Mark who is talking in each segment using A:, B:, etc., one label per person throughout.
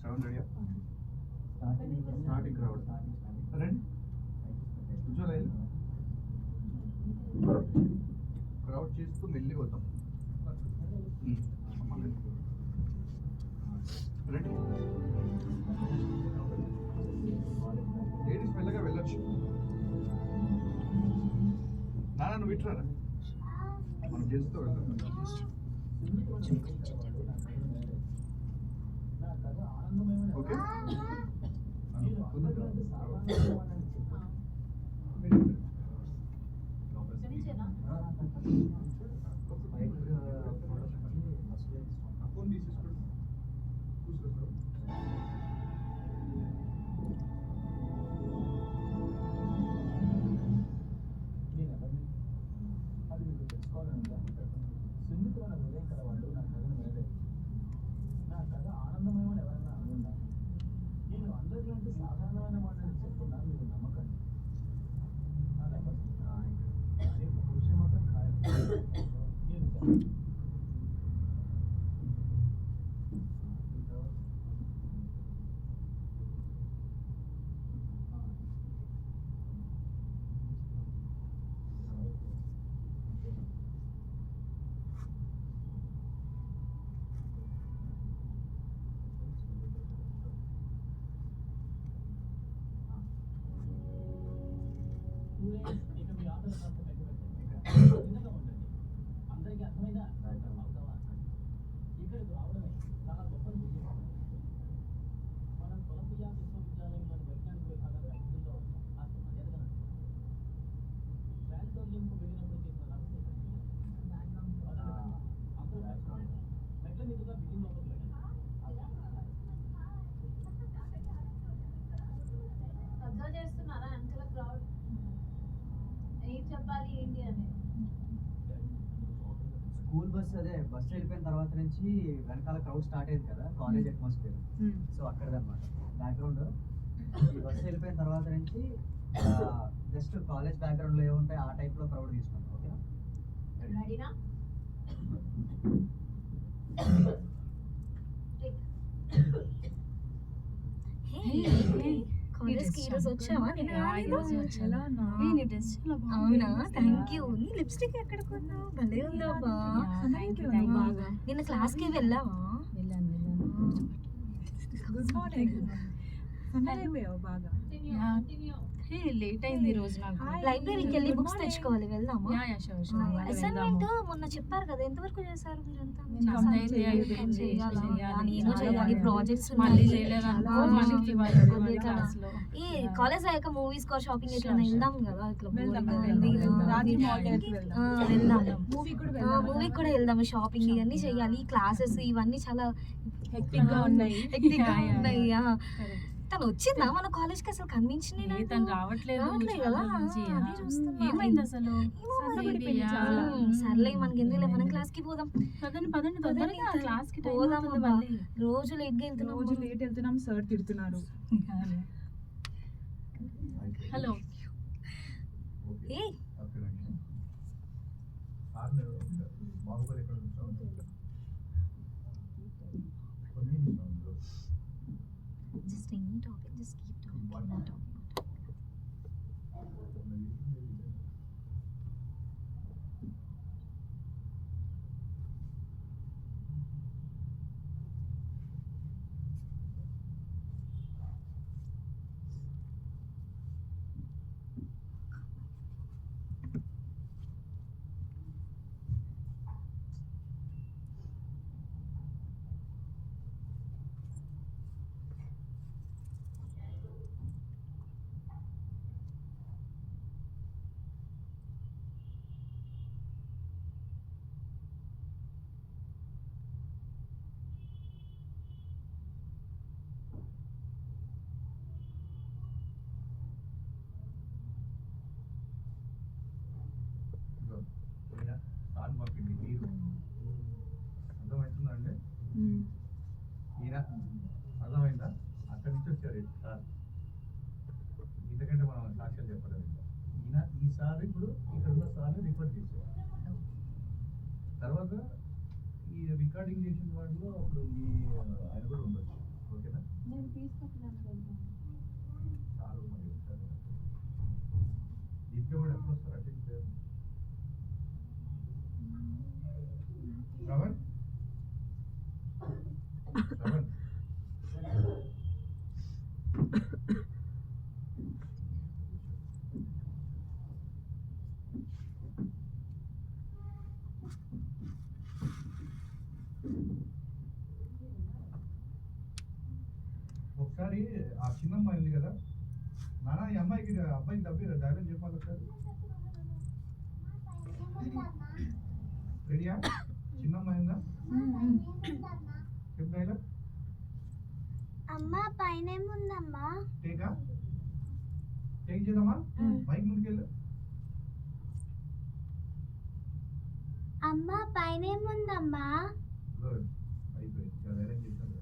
A: Sound ready starting crowd రండి కూర్చోలే crowd చేస్తూ మెల్లిగా వద్దాం రండి లేడీస్ మెల్లగా వెళ్ళొచ్చు నాన్న నువ్వు ఇట్రారా మనం చేస్తూ వెళ్తాం ఓకే ఫోన్ తీసేసుకోండి చూసుకో
B: సున్నితమైన హృదయం కల వాళ్ళు నా కథను వినలేదు. నా కథ ఆనందమయమని ఎవరన్నా అనుకున్నా నేను అందరిలాంటి సాధారణమైన మాటలు చెప్తున్నా మీరు నమ్మకండి. కానీ ఒక విషయం మాత్రం ఖాయం, నేను ఇక మీ ఆటలు కాస్త పెట్టండి. చిన్నగా ఉండండి. అందరికీ అర్థమైందా? అవుతావా? ఇక్కడికి రావడమే చాలా గొప్ప విజయం. మనం కొలంబియా విశ్వవిద్యాలయంలోని వైజ్ఞానిక విభాగం రైతుల్లో కాస్త మర్యాదగా నడుచుకోవాలి. ప్లానిటోరియంకు వెళ్ళినప్పుడు చేసిన రహస్య అందరూ మెట్ల మీదుగా బిల్డింగ్ లోపలికి వెళ్ళండి.
C: అబ్జర్వ్ చేస్తున్నారా అంకల్ క్రౌడ్ ఏం చెప్పాలి ఏంటి అని
D: స్కూల్ బస్ అదే బస్సు వెళ్ళిపోయిన తర్వాత నుంచి వెనకాల క్రౌడ్ స్టార్ట్ అయింది కదా కాలేజ్ అట్మాస్ఫియర్ సో అక్కడదన్నమాట బ్యాక్గ్రౌండ్ ఈ బస్సు వెళ్ళిపోయిన తర్వాత నుంచి జస్ట్ కాలేజ్ బ్యాక్గ్రౌండ్ లో ఏముంటాయి ఆ టైప్ లో క్రౌడ్ తీసుకున్నాం ఓకేనా
C: రెడీనా
E: కాలేజ్కి ఈరోజు వచ్చావా? అవునా, థ్యాంక్ యూ. నీ లిప్స్టిక్ ఎక్కడ కొన్నావు? భలే ఉందబ్బా. నిన్న క్లాస్కి వెళ్ళావా?
F: లేట్ అయింది ఈ రోజు నాకు.
E: లైబ్రరీకి వెళ్ళి బుక్స్ తెచ్చుకోవాలి, వెళ్దామా? అసైన్మెంట్ మొన్న చెప్పారు కదా, ఎంతవరకు చేశారు మీరంతా? నేను చేయాలి, ప్రాజెక్ట్స్ ఈ కాలేజ్ అయ్యాక మూవీస్ కో షాపింగ్ ఎట్లా వెళ్దాం కదా, ఇట్లా వెళ్దాం, మూవీకి కూడా వెళ్దాము, షాపింగ్ ఇవన్నీ చెయ్యాలి. క్లాసెస్ ఇవన్నీ చాలా హెక్టిక్ గా ఉన్నాయి. తను వచ్చిందా మన కాలేజ్ కి? అసలు కనిపించింది
F: తను రావట్లేదు
E: కదా.
F: ఏమైంది అసలు?
E: సర్లే మనకి ఎందుకులే, మనం క్లాస్ కి పోదాం.
F: పదండి క్లాస్ కి
E: పోదాం. రోజు లేట్ గా వెళ్తున్నాం,
G: రోజు లేట్ వెళ్తున్నాం, సార్ తిడుతున్నారు.
F: Hello
E: just any topic, just keep talking. Not talking.
A: అర్థమవుతుందండి? ఈయన అర్థమైందా? అక్కడి నుంచి వచ్చారు సార్, ఇంతకంటే మనం సాక్ష్యాలు చెప్పలేదు. ఈయన ఈసారి ఇప్పుడు ఇక్కడ ఉన్న సార్ని రిఫర్ చేశారు. తర్వాత ఈ రికార్డింగ్ చేసిన వాటిలో అప్పుడు మీ ఆయన కూడా ఉండొచ్చు. ఓకేనా
C: నేను ఫీజు కట్టడానికి వెళ్తాను.
A: చాలు మరి ఒకసారి దీంట్లో కూడా ఎప్పుడు వస్తారు అటెండ్ చేయాలి శ్రవణ్ శ్రవణ్ ఒకసారి ఆ చిన్నమ్మాయి ఉంది కదా నాన్న ఈ అబ్బాయికి డబ్బు డైలాగ్ చెప్పాలి ఒకసారి రెడీయా చిన్నమ్మాయి ఉందా చెప్పు డైలాగ్
C: అమ్మ పైన ఏముందమ్మా?
A: టేక్ చేద్దామా మైక్ ముందుకెళ్ళు
C: అమ్మ పైన ఏముందమ్మా?
A: గుడ్ అయిపోయింది అరేంజ్ చేశాను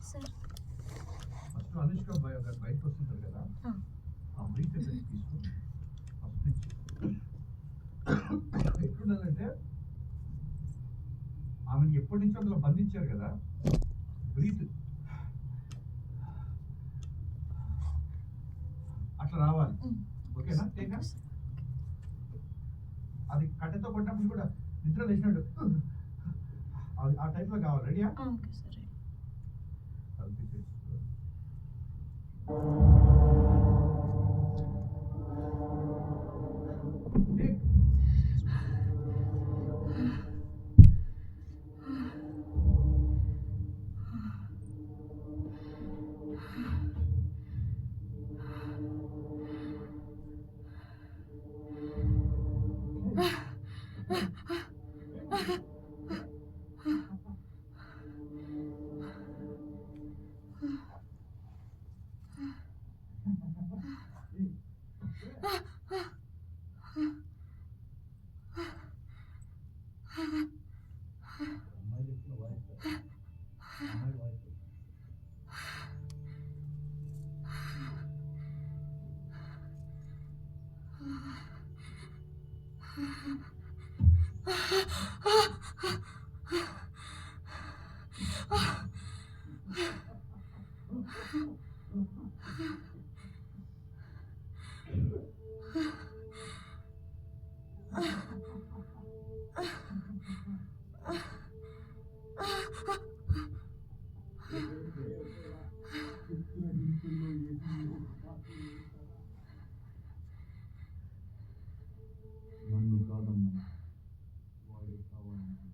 E: సార్
A: ఫస్ట్ అనుష్క బయటకు వస్తుంటారు కదా ఆ బ్రీత్ తీసుకుని ఫస్ట్ నుంచి ఎట్లుండాలంటే ఆమెను ఎప్పటి నుంచో అందులో బంధించారు కదా బ్రీత్ అట్లా రావాలి ఓకేనా టేకా అది కట్టెతో కొట్టినప్పుడు కూడా నిద్ర లేచినట్టు ఆ టైప్లో కావాలి రెడీయా
E: ఓకే సార్
A: నన్ను కాదమ్మా వాడే కావాలంటే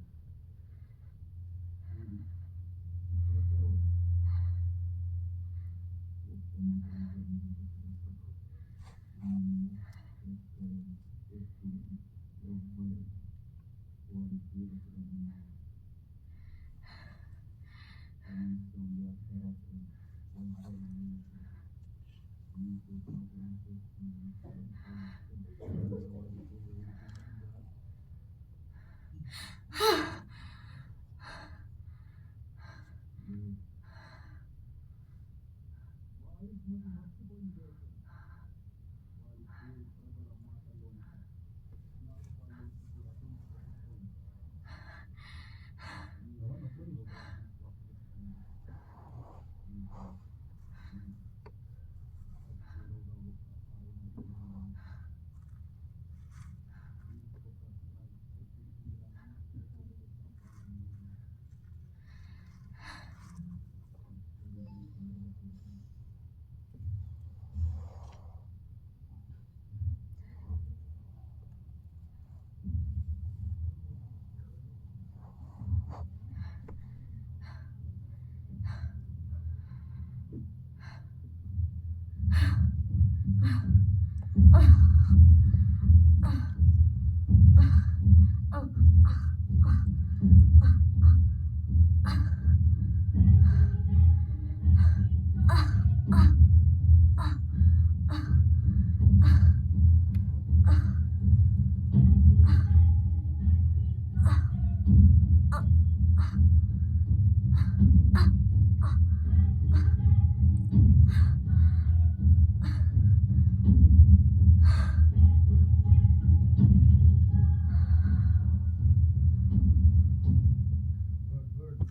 A: గుడ్ గుడ్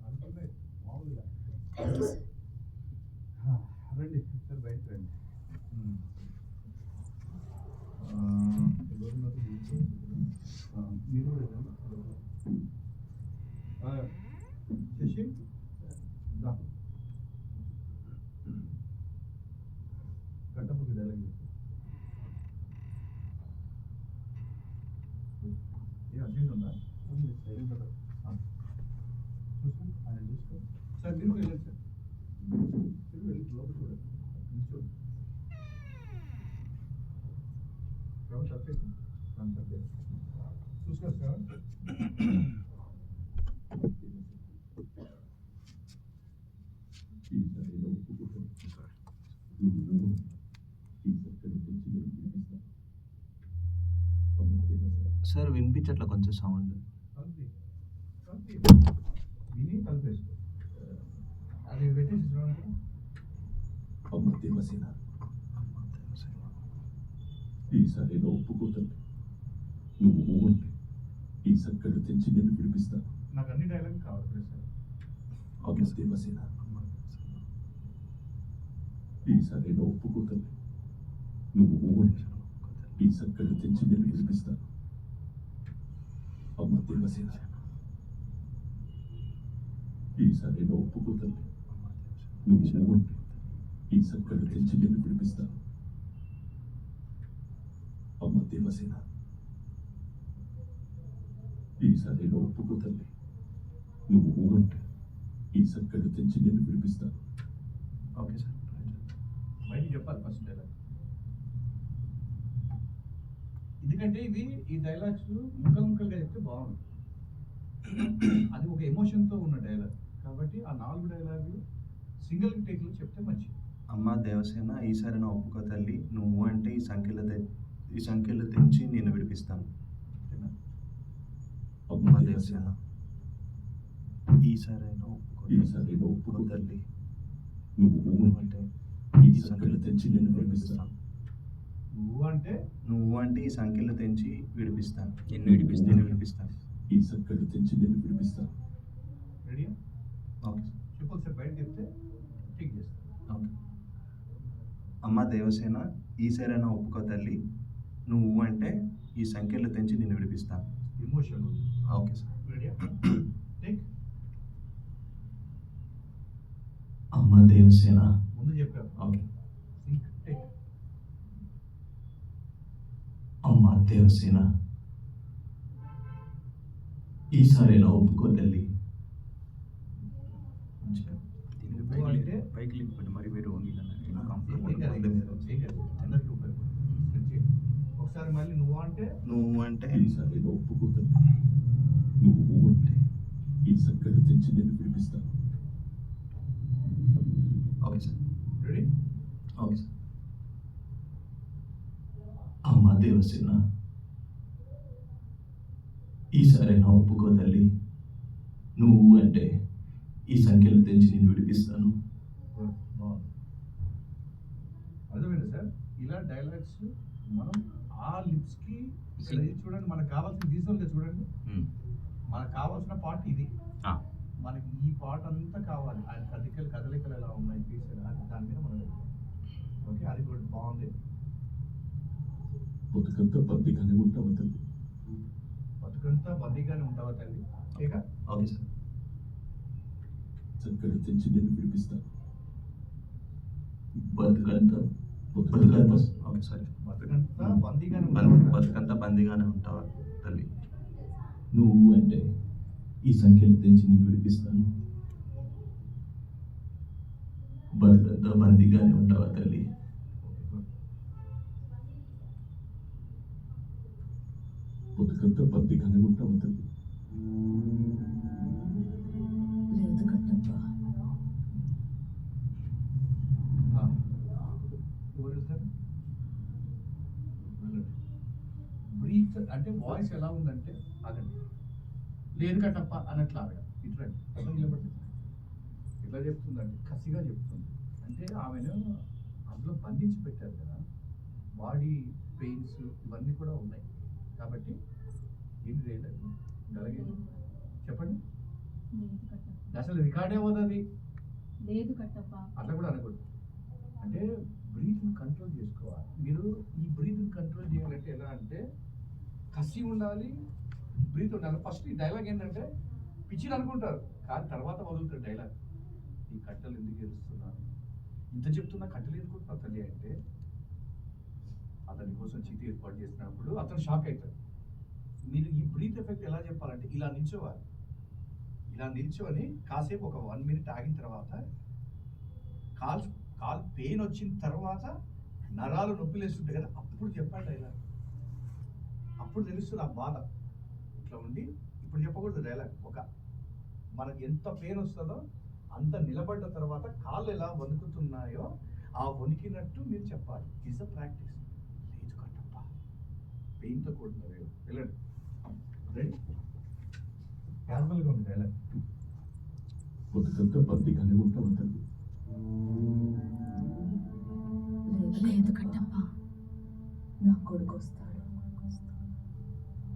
A: అనుకున్నాయి మామూలుగా
E: థ్యాంక్ యూ సార్.
A: రండి సార్ బయటకు రండి మీరు కూడా రండి. శశి దా. కట్టపుకి డైలాగ్ చెప్పు. ఏ అర్జెంట్ ఉందా సైలెంట్ చూసుకో ఆయన చూసుకో సార్ మీరు కూడా వెళ్ళండి సార్ మీరు వెళ్ళి లోపల చూడండి నిల్చోండి రావు తప్పేసి చూసుకో సార్
H: సార్ వినిపించట్లా కొంచెం సౌండ్.
A: కలిపి కలిపి విని కలిపేసుకో అది పెట్టేసి చూడండి
I: అమ్మ దేవసేన ఈసారి ఒప్పుకోతండి నువ్వు అంటే ఈ సంకట తెచ్చి నేను విడిపిస్తాను.
A: నాకు అన్ని డైలాగ్ కావాలి సార్
I: అమ్మ దేవసేన ఈసారి ఒప్పుకోతండి నువ్వు అంటే ఈ సంకట తెచ్చి నేను విడిపిస్తాను. అమ్మ దేవసేన ఈసారి ఒప్పుకోతండి నువ్వు అంటే ఈ సంకట తెచ్చి నేను విడిపిస్తాను. అమ్మ దేవసేన ఈసారి ఒప్పుకోతండి నువ్వు అంటే ఈ సంకట తెచ్చి నేను విడిపిస్తాను.
H: Okay sir.
A: బయటికి చెప్పాలి ఫస్ట్ డైలాగ్ ఎందుకంటే ఇవి ఈ డైలాగ్స్ ముక్కలు ముక్కలుగా చెప్తే బాగుంది అది ఒక ఎమోషన్తో ఉన్న డైలాగ్ కాబట్టి ఆ 4 డైలాగులు సింగిల్ టేక్లో చెప్తే మంచిది.
H: అమ్మ దేవసేన ఈసారి నా ఒప్పుకో తల్లి నువ్వు అంటే ఈ సంఖ్యలు తెంచి నేను విడిపిస్తాను. అమ్మ దేవసేన ఈసారి ఒప్పుకో తల్లి
I: నువ్వు
H: అంటే
I: ఈ సంకట తెచ్చి నేను విడిపిస్తాను.
A: నువ్వు అంటే
H: ఈ సంఖ్యలు తెంచి విడిపిస్తాను. నేను విడిపిస్తాను.
I: ఈ సంకట తెచ్చి నేను విడిపిస్తాను.
A: రెడీ
H: ఓకే
A: చెప్పాలి సార్ బయట చెప్తే టిక్ చేస్తాను.
H: ఓకే. అమ్మ దేవసేన ఈసారి నా ఒప్పుకో తల్లి నువ్వు అంటే ఈ సంఖ్యలు తెంచి నేను విడిపిస్తాను.
A: Emotion
H: okay sir.
A: Ready take
H: అమ్మ దేవసేన
A: ముందు చెప్పాను
H: ఓకే.
A: టేక్
H: అమ్మ దేవసేన ఈసారి నా ఒప్పుకో తల్లి. పైకి లేకపోతే మరి వేరే ఉంది
A: అందరికీ ఉపయోగపడుతుంది. ఒకసారి మళ్ళీ
H: నువ్వు అంటే
I: ఈసారి ఒప్పుకోతండి నువ్వు అంటే ఈ సంకట తెచ్చి నేను విడిపిస్తాను.
H: Okay sir.
A: Ready
H: okay sir. అమ్మ దేవసేన ఈసారి నా ఒప్పుకో తల్లి నువ్వు అంటే ఈ సంఖ్యలు తెంచి నేను విడిపిస్తాను.
A: బాగుంది అర్థమైంది సార్. ఇలా డైలాగ్స్ మనం ఆ లిప్స్కి ఇక్కడ ఇది చూడండి మనకు కావాల్సిన విజువల్గా చూడండి మనకు కావాల్సిన పార్ట్ ఇది మనకి ఈ పార్ట్ అంతా కావాలి ఆయన కదలికలు ఎలా ఉన్నాయి తీసారు అది దాని మీద మనం ఓకే అది కూడా బాగుంది.
I: బతుకంతా బందీగానే ఉంటావా తల్లి.
A: బతుకంతా బందీగానే ఉంటావా తల్లి. ఓకేగా
H: ఓకే సార్.
I: సంకట తెచ్చి నేను విడిపిస్తాను.
H: బతుకంతా ఓకే సారీ
A: బతుకంతా బందీగానే ఉంటావా
H: బతుకంతా బందీగానే ఉంటావా తల్లి నువ్వు అంటే ఈ సంఖ్యలు తెంచి నేను విడిపిస్తాను. బతుకంతా బందీగానే ఉంటావా తల్లి
I: బతుకంతా బతిగానే ఉంటావు తల్లి.
E: లేదు కట్టప్ప.
A: ఎవరు వెళ్తారు? వెళ్ళండి. బ్రీత్ అంటే వాయిస్ ఎలా ఉందంటే ఆగండి. లేదు కట్టప్ప అన్నట్లు ఆగండి. ఇట్లండి అర్థం నిలబడుతుంది. ఎట్లా చెప్తుందంటే కసిగా చెప్తుంది. అంటే ఆమెను అందులో బంధించి పెట్టారు కదా, బాడీ పెయిన్స్ ఇవన్నీ కూడా ఉన్నాయి కాబట్టి ఏంటి చేయలేదు గలగేది చెప్పండి.
F: లేదు కట్టప్ప.
A: అసలు రికార్డ్ అవ్వదు
F: లేదు కట్టప్ప.
A: అట్లా కూడా అనకూడదు. అంటే బ్రీత్ని కంట్రోల్ చేసుకోవాలి. మీరు ఈ బ్రీత్ని కంట్రోల్ చేయాలంటే ఎలా అంటే కసి ఉండాలి, బ్రీత్ ఉండాలి. ఫస్ట్ ఈ డైలాగ్ ఏంటంటే పిచ్చిని అనుకుంటారు కానీ తర్వాత వదులుతారు డైలాగ్. ఈ కట్టలు ఎందుకు ఏరుస్తున్నాను, ఇంత చెప్తున్నా కట్టలు ఎందుకుంటున్నా తల్లి అంటే అతని కోసం చితి ఏర్పాటు చేసినప్పుడు అతను షాక్ అవుతాడు. మీరు ఈ బ్రీత్ ఎఫెక్ట్ ఎలా చెప్పాలంటే ఇలా నిల్చోవాలి. ఇలా నిల్చొని కాసేపు ఒక 1 minute ఆగిన తర్వాత కాల్ పెయిన్ వచ్చిన తర్వాత నరాలు నొప్పిలేస్తుంటాయి కదా, అప్పుడు చెప్పండి డైలాగ్. అప్పుడు తెలుస్తుంది ఆ బాధ. ఇట్లా ఉండి ఇప్పుడు చెప్పకూడదు డైలాగ్. మనకి ఎంత పెయిన్ వస్తుందో అంత నిలబడ్డ తర్వాత కాళ్ళు ఎలా వణుకుతున్నాయో ఆ వణికినట్టు మీరు చెప్పాలి. It's a practice. లేదు కట్టప్ప పెయిన్తో కూడుతున్నారు. వెళ్ళండి. రెడీ? క్యాజువల్గా ఉంది డైలాగ్.
I: బతుకంతా బతిగానే ఉంటావు తల్లి.
E: లేదు కట్టప్ప. నా కొడుకు వస్తాడు,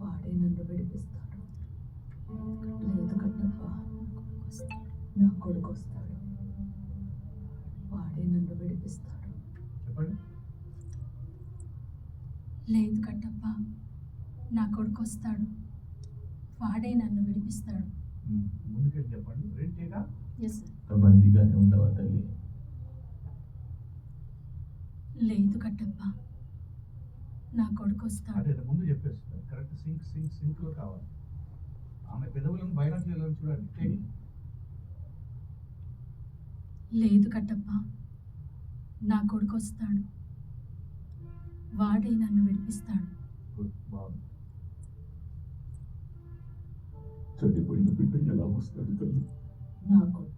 E: వాడే నన్ను విడిపిస్తాడు. లేదు కట్టప్ప. నా కొడుకు వస్తాడు, వాడే నన్ను విడిపిస్తాడు.
A: చెప్పండి.
F: లేదు కట్టప్ప. నా కొడుకు వస్తాడు, వాడే నన్ను విడిపిస్తాడు.
A: ముందుకెళ్ళి చెప్పండి. రెండేగా
F: ఎస్ సార్.
I: బందీగానే ఉండవా తల్లి.
F: లేదు కట్టప్ప. నా కొడుకు వస్తాడు.
A: అదే ముందు చెప్పేస్తారు. కరెక్ట్ సింక్లో కావాలి. ఆమె పెదవులను బయటకు చూడండి.
F: లేదు కట్టప్ప. నా కొడుకు వస్తాడు, వాడే నన్ను విడిపిస్తాడు.
A: బాగుంది.
I: చనిపోయిన బిడ్డ ఎలా వస్తాడు తల్లి.
E: నా కొడుకు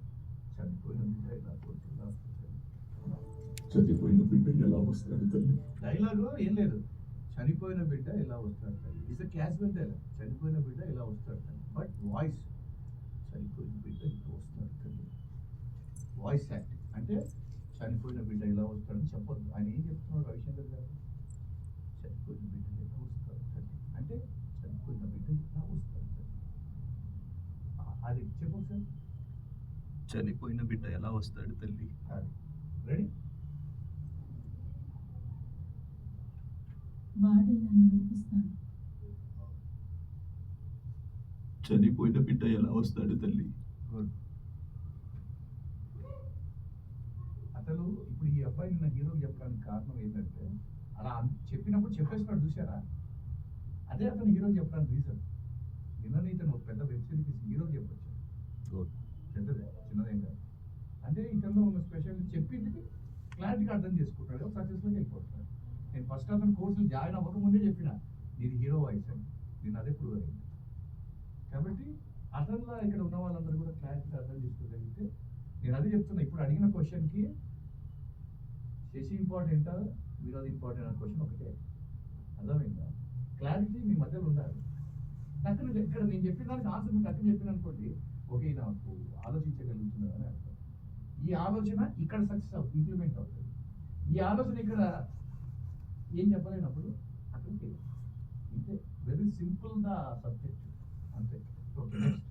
A: చనిపోయిన బిడ్డ ఇలా కూర్చుందా?
I: చనిపోయిన బిడ్డ ఎలా వస్తాడు తల్లి.
A: డైలాగ్ ఏం లేదు. చనిపోయిన బిడ్డ ఎలా వస్తాడు తల్లి. It's a casual dialogue. చనిపోయిన బిడ్డ ఎలా వస్తాడు తల్లి. బట్ వాయిస్ చనిపోయిన బిడ్డ ఇలా వస్తాడు తల్లి. వాయిస్ యాక్టింగ్ అంటే చనిపోయిన బిడ్డ ఎలా వస్తాడని చెప్పొద్దు. ఆయన ఏం చెప్తున్నాడు రవిశంకర్ గారు? చనిపోయిన బిడ్డ ఎలా వస్తాడు తల్లి అంటే చనిపోయిన బిడ్డ ఎలా వస్తాడు తల్లి. అది చెప్పు సార్.
H: చనిపోయిన బిడ్డ ఎలా వస్తాడు తల్లి.
A: అది రెడీ?
F: వాడే నన్ను విడిపిస్తాడు.
H: చనిపోయిన బిడ్డ ఎలా వస్తాడు తల్లి.
A: గుడ్. అసలు ఇప్పుడు ఈ అబ్బాయి నిన్న హీరోకి చెప్పడానికి కారణం ఏంటంటే అలా చెప్పినప్పుడు చెప్పేస్తున్నాడు చూసారా, అదే అతను హీరోకి చెప్పడానికి రీజన్. నిన్న ఇతను ఒక పెద్ద వెబ్ సిరీస్ హీరోకి చెప్పొచ్చు. పెద్దదే, చిన్నదేం కాదు. అంటే ఇతనిలో ఉన్న స్పెషల్ చెప్పింది క్లారిటీగా అర్థం చేసుకుంటాడు, సక్సెస్ఫుల్గా వెళ్ళిపోతున్నాడు. నేను ఫస్ట్ అతను కోర్సులు జాయిన్ అవ్వకముందే చెప్పిన నీది హీరో వాయిస్ అని. నేను అదే ప్రూవ్ అయింది. కాబట్టి అతనిలో ఇక్కడ ఉన్న వాళ్ళందరూ కూడా క్లారిటీగా అర్థం చేసుకోగలిగితే, నేను అదే చెప్తున్నా. ఇప్పుడు అడిగిన క్వశ్చన్కి శశి ఇంపార్టెంటా వినోద్ ఇంపార్టెంట్ అనే క్వశ్చన్ ఒకటే. అర్థమైందా? క్లారిటీ మీ మధ్యలో ఉండాలి. టక్కున ఇక్కడ నేను చెప్పిన దానికి ఆన్సర్ మీకు టక్కున చెప్పిన అనుకోండి, ఓకే నాకు ఆలోచించగలుగుతున్నా అని అర్థం. ఈ ఆలోచన ఇక్కడ సక్సెస్ ఇంప్లిమెంట్ అవుతుంది. ఈ ఆలోచన ఇక్కడ ఏం చెప్పలేనప్పుడు అక్కడ ఫెయిల్. ఇంతే. వెరీ సింపుల్ ద సబ్జెక్ట్ అంతే. Okay next.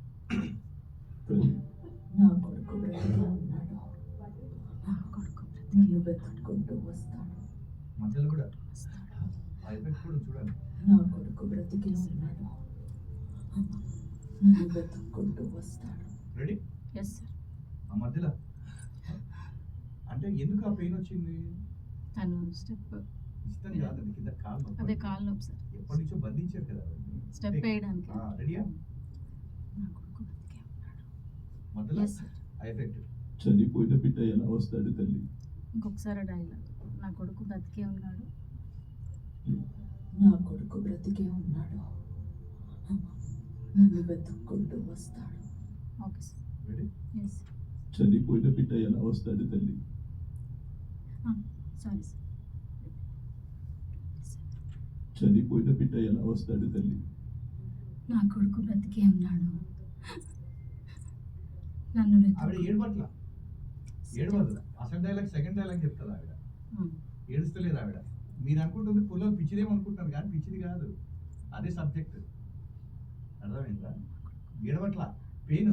I: తల్లి
E: నా కొడుకు బ్రతికే ఉన్నాడు, నా కొడుకు నన్ను వెతుక్కుంటూ వస్తాడు.
A: మధ్యలో కూడా ఆ ఎఫెక్ట్ కూడా చూడండి.
E: నా కొడుకు బ్రతికే ఉన్నాడు, నన్ను వెతుక్కుంటూ వస్తాడు.
A: రెడీ?
F: Yes sir.
A: ఆ మధ్యలో అంటే ఎందుకు ఆ పెయిన్ వచ్చింది?
F: తను స్టెప్
A: ఇష్టం కాదు, అది కింద కాలు నొప్పి.
F: అదే కాలు నొప్పి సార్.
A: ఎప్పటి నుంచో బంధించారు కదా అవన్నీ.
F: స్టెప్ వేయడానికి.
A: రెడీయా?
F: నా కొడుకు బతికే ఉన్నాడు.
A: మధ్యలో
F: ఎస్ సార్.
A: ఆ ఎఫెక్ట్.
I: చనిపోయిన బిడ్డ ఎలా వస్తాడు తల్లి.
F: ఇంకొకసారి డైలాగ్. నా కొడుకు బతికే ఉన్నాడు,
E: నా కొడుకు బ్రతికే ఉన్నాడు,
I: నన్ను వెతుక్కుంటూ వస్తాడు.
F: Okay sir.
A: రెడీ?
F: ఎస్.
I: చనిపోయిన బిడ్డ ఎలా వస్తాడు తల్లి?
F: Sorry sir.
I: చనిపోయిన బిడ్డ ఎలా వస్తాడు తల్లి?
F: నా కొడుకు బ్రతికే ఉన్నాడు. నన్ను
A: ఆవిడ
F: వెతుక్కు.
A: ఏడవట్ల, ఏడవదు. అసలు డైలాగ్ సెకండ్ డైలాగ్ చెప్తుంది ఆవిడ, ఏడుస్తలేదు ఆవిడ. మీరు అనుకుంటుంది పుల్ల పిచ్చిదేమో అనుకుంటున్నాను, కానీ పిచ్చిది కాదు, అదే సబ్జెక్ట్. అర్థమైందా? ఏడవట్ల, పెయిన్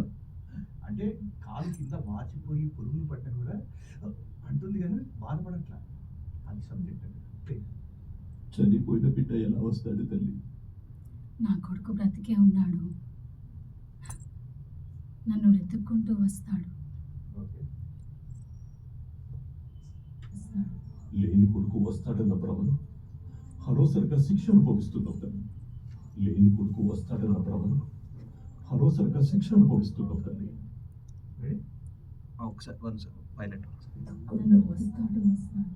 A: అంటే కాలు కింద వాచిపోయి పురుగులు పట్టిన కూడా అంటుంది, కానీ బాధపడట్లా. అది సబ్జెక్ట్ అంటే.
I: చనిపోయిన బిడ్డ ఎలా వస్తాడు తల్లి?
F: నా కొడుకు బ్రతికే ఉన్నాడు. నన్ను వెతుక్కుంటూ వస్తాడు.
A: ఓకే,
I: లేని కొడుకు వస్తాడన్న భ్రమను అనవసరంగా శిక్ష అనుభవిస్తున్నావు తల్లి. లేని కొడుకు వస్తాడన్న భ్రమను అనవసరంగా శిక్ష అనుభవిస్తున్నావు తల్లి.
A: రెడీ?
H: ఒకసారి వన్ సార్ పైలట్.
F: నన్ను వస్తాడు.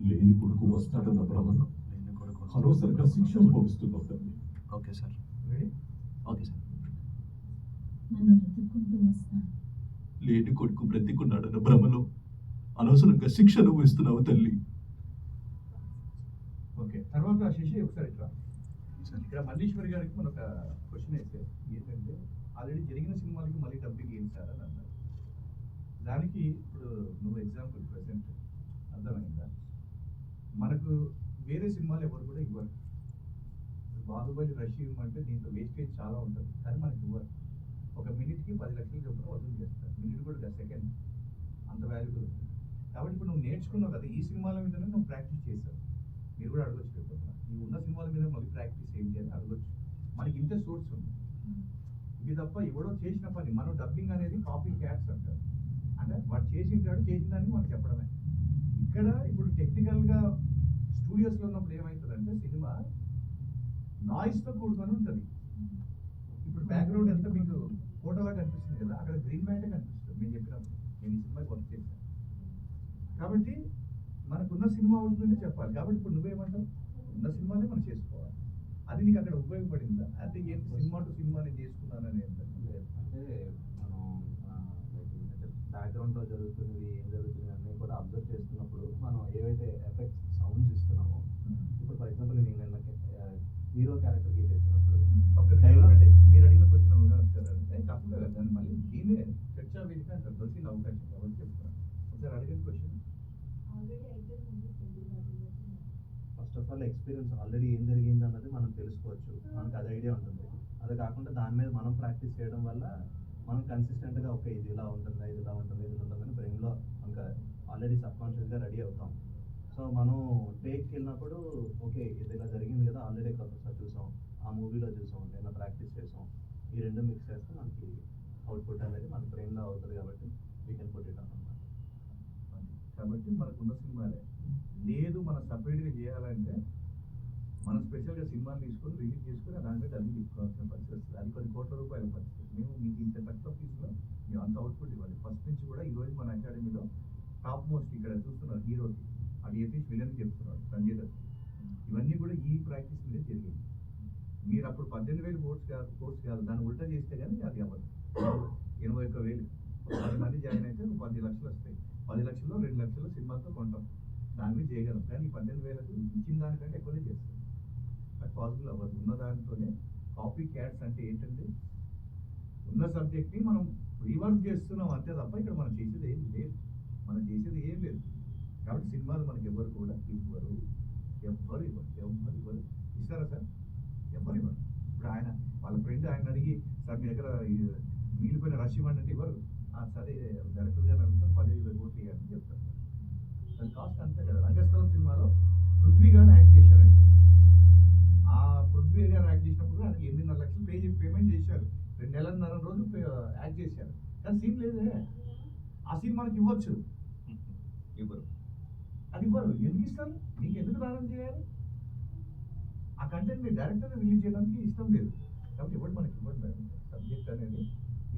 I: లేని కొడుకు వస్తాడన్న భ్రమను
H: లేని కొడుకు
I: అనవసరంగా శిక్ష అనుభవిస్తున్నావు తల్లి.
H: Okay sir.
A: Ready?
H: Okay sir.
F: నన్ను వెతుక్కుంటూ వస్తాడు.
I: లేని కొడుకు బ్రతికున్నాడన్న భ్రమలో అనవసరంగా శిక్ష అనుభవిస్తున్నావు తల్లి.
A: ఓకే, తర్వాత శశి ఒకసారి ఇట్లా.
H: సార్.
A: ఇక్కడ మల్లీశ్వరి గారికి మన ఒక క్వశ్చన్ వేస్తే ఏంటంటే, ఆల్రెడీ జరిగిన సినిమాలకి మళ్ళీ డబ్బింగ్ ఏం సార్ అని అన్నారు. దానికి ఇప్పుడు నువ్వు ఎగ్జాంపుల్ ప్రెసెంట్ అర్థమైందా? మనకు వేరే సినిమాలు ఎవరు కూడా ఇవ్వరు. బాహుబలి రష్ ఇవ్వమంటే దీంట్లో వేస్టేజ్ చాలా ఉంటుంది, కానీ మనకి ఇవ్వరు. ఒక మినిట్కి 10 లక్షలు చొప్పున వసూలు చేస్తారు. మినిట్ కూడా సెకండ్ అంత వాల్యూబుల్ ఉంటుంది. కాబట్టి ఇప్పుడు నువ్వు నేర్చుకున్నావు కదా, ఈ సినిమాల మీదనే నువ్వు ప్రాక్టీస్ చేసావు. మీరు కూడా అడగొచ్చు, రేపు ఈ ఉన్న సినిమాల మీద మళ్ళీ ప్రాక్టీస్ ఏంటి అని అడగొచ్చు. మనకి ఇంతే సోర్స్ ఉంది. ఇది తప్ప ఎవడో చేసిన పని, మనం డబ్బింగ్ అనేది కాపీ క్యాట్స్ అంటారు. అంటే వాడు చేసింటాడు, చేసిన దానికి మనం చెప్పడమే. ఇక్కడ ఇప్పుడు టెక్నికల్గా స్టూడియోస్లో ఉన్నప్పుడు ఏమవుతుందంటే, సినిమా నాయిస్తో కూడుకొని ఉంటుంది. ఇప్పుడు బ్యాక్గ్రౌండ్ ఎంత మీకు ఫోటోలా కనిపిస్తుంది కదా, అక్కడ గ్రీన్ మ్యాటే కనిపిస్తుంది. నేను చెప్పినప్పుడు నేను ఈ సినిమాకి వర్క్ చేశాను కాబట్టి మనకున్న సినిమా ఉంటుందే చెప్పాలి. కాబట్టి ఇప్పుడు నువ్వేమంటావు, ఉన్న సినిమానే మనం చేసుకోవాలి. అది నీకు అక్కడ ఉపయోగపడిందా? అంటే ఏంటి సినిమా టు సినిమా నేను చేసుకున్నానని
J: అంటే మనం బ్యాక్గ్రౌండ్లో జరుగుతున్నవి ఏం జరుగుతుంది అన్నీ కూడా అబ్జర్వ్ చేస్తున్నప్పుడు మనం ఏవైతే ఎఫెక్ట్స్ సౌండ్స్ ఇస్తున్నామో, ఇప్పుడు ఫర్ ఎగ్జాంపుల్ నేను నిన్న హీరో క్యారెక్టర్కి చెప్పినప్పుడు
A: మీరు అడిగిన క్వశ్చన్ తప్పుగా కదా, దాన్ని మళ్ళీ దీనే చర్చా వేదిక అంటారు, దొరికిన అవకాశం కాబట్టి చెప్తున్నాను. ఒకసారి అడిగిన question.
J: First of all experience already ఏం జరిగింది అన్నది మనం తెలుసుకోవచ్చు, మనకు అది ఐడియా ఉంటుంది. అది కాకుండా దాని మీద మనం ప్రాక్టీస్ చేయడం వల్ల మనం కన్సిస్టెంట్గా ఓకే ఇది ఇలా ఉంటుందా, ఇది ఇలా ఉంటుంది, ఇది ఉంటుందని బ్రెయిన్లో మనకు ఆల్రెడీ సబ్కాన్షియస్గా రెడీ అవుతాం. సో మనం టేక్కి వెళ్ళినప్పుడు ఓకే ఇది ఇలా జరిగింది కదా, ఆల్రెడీ ఒకసారి చూసాం, ఆ మూవీలో చూసాం, నిన్న ప్రాక్టీస్ చేసాం, ఈ రెండు మిక్స్ చేస్తే మనకి అవుట్పుట్ అనేది మన బ్రెయిన్లో అవుతుంది. కాబట్టి we can put it on అన్నమాట.
A: కాబట్టి మనకున్న సినిమాలే లేదు, మనం సపరేట్గా చేయాలంటే మనం స్పెషల్గా సినిమాని తీసుకొని రిలీజ్ చేసుకొని దాని మీద అన్ని తీసుకోవాల్సిన పరిస్థితి వస్తుంది. అది కొన్ని కోట్ల రూపాయల పరిస్థితి. మేము మీకు ఇంత తక్కువ ఫీజులో మేము అంత అవుట్పుట్ ఇవ్వాలి. ఫస్ట్ నుంచి కూడా ఈరోజు మన అకాడమీలో టాప్ మోస్ట్ ఇక్కడ చూస్తున్నారు హీరోకి, అది యతీష్ విలన్కి చెప్తున్నాడు, సంజయ్ దత్. ఇవన్నీ కూడా ఈ ప్రాక్టీస్ మీదే జరిగింది. మీరు అప్పుడు 18,000 కోర్స్ కాదు, దాన్ని ఉల్టా చేస్తే కానీ అది అవ్వదు. 81,000 10 మంది జాయిన్ అయితే 10 లక్షలు వస్తాయి. 10 లక్షల్లో 2 లక్షలు సినిమాతో కొంటాం, దాని మీద చేయగలం. కానీ ఈ 18,000కు ఇచ్చిన దానికంటే ఎక్కువనే చేస్తాం. అది పాసిబుల్ అవ్వదు. ఉన్న దానితోనే కాపీ క్యాట్స్ అంటే ఏంటంటే, ఉన్న సబ్జెక్ట్ని మనం రీవర్క్ చేస్తున్నాం అంతే తప్ప ఇక్కడ మనం చేసేది ఏం లేదు. మనం చేసేది ఏం లేదు. కాబట్టి సినిమాలు మనకి ఎవరు కూడా ఇవ్వరు, ఎవ్వరు ఇవ్వరు. ఇస్తారా సార్? ఎవరు ఇవ్వరు. ఇప్పుడు ఆయన వాళ్ళ ఫ్రెండ్ ఆయన అడిగి, సార్ మీ దగ్గర మిగిలిపోయిన రష్ ఇవ్వండి అంటే ఇవ్వరు. సరే డైరెక్టర్ గారు అడుగుతారు, 10,000 కోట్లు ఇవ్వండి చెప్తారు. దాని కాస్ట్ అంతే కదా. రంగస్థలం సినిమాలో పృథ్వీ గారు యాక్ట్ చేశారంటే, ఆ పృథ్వీ గారు యాక్ట్ చేసినప్పుడు ఆయనకి 8.5 లక్షలు పేమెంట్ చేశారు. 2 నెలన్నర రోజులు యాక్ట్ చేశారు. కానీ సీన్ లేదే. ఆ సీన్ మనకి ఇవ్వచ్చు, ఇవ్వరు. అది ఇవ్వరు. ఎందుకు ఇస్తారు? మీకు ఎందుకు దానం చేయాలి? ఆ కంటెంట్ మీ డైరెక్టర్ రిలీజ్ చేయడానికి ఇష్టం లేదు. కాబట్టి ఎవరు మనకి ఇవ్వడు. సబ్జెక్ట్ అనేది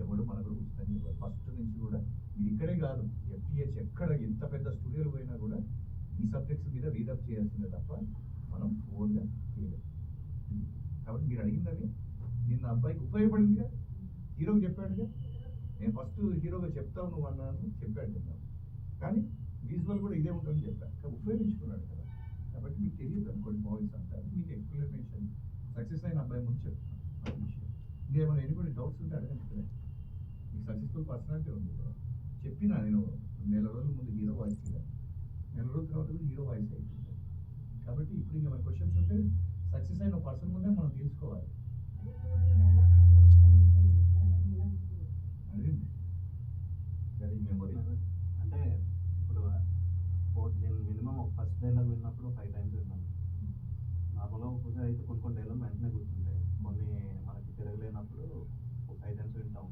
A: ఎవడు మనకు ఉచితంగా ఇవ్వరు. ఫస్ట్ నుంచి కూడా మీరు ఇక్కడే కాదు, FTH ఎక్కడ ఎంత పెద్ద స్టూడియోలు పోయినా కూడా ఈ సబ్జెక్ట్స్ మీద రీడప్ చేయాల్సిందే తప్ప మనం ఓన్గా చేయలేదు. కాబట్టి మీరు అడిగిందని నేను నిన్న అబ్బాయికి ఉపయోగపడిందిగా, హీరోకి చెప్పాడుగా. నేను ఫస్ట్ హీరోగా చెప్తావు నువ్వు అన్నాను, చెప్పాడు కదా. కానీ విజువల్ కూడా ఇదే ఉంటుందని చెప్పాను, కానీ ఉపయోగించుకున్నాడు కదా. కాబట్టి మీకు తెలియదు అనుకోండి పాయింట్స్ అంటారు, మీకు ఎక్స్ప్లెనేషన్ సక్సెస్ అయిన అబ్బాయి ముందు చెప్తున్నాను అది విషయం. ఇంకేమైనా ఎన్ని డౌట్స్ ఉంటే అడగండి కదా. మీకు సక్సెస్ఫుల్ పర్సనాలిటీ ఉంది కదా. చెప్పినా నేను నెల రోజుల ముందు హీరో వాయిస్ కదా, నెల రోజుల తర్వాత కూడా హీరో వాయిస్ అయిపోతుంది. కాబట్టి ఇప్పుడు ఇంకా మన క్వశ్చన్స్ ఉంటే సక్సెస్ అయిన పర్సన్ ముందే మనం తెలుసుకోవాలి. అదేంటి వెరీ మెమొరీ.
J: అంటే ఇప్పుడు నేను మినిమం ఒక ఫస్ట్ డైలాగ్ విన్నప్పుడు 5 times విన్నాను. నార్మల్గా ఒక్కొక్కసారి అయితే కొన్ని డైలాగ్ వెంటనే గుర్తుంటాయి. కొన్ని మనకి తిరగలేనప్పుడు ఒక 5 times వింటాం,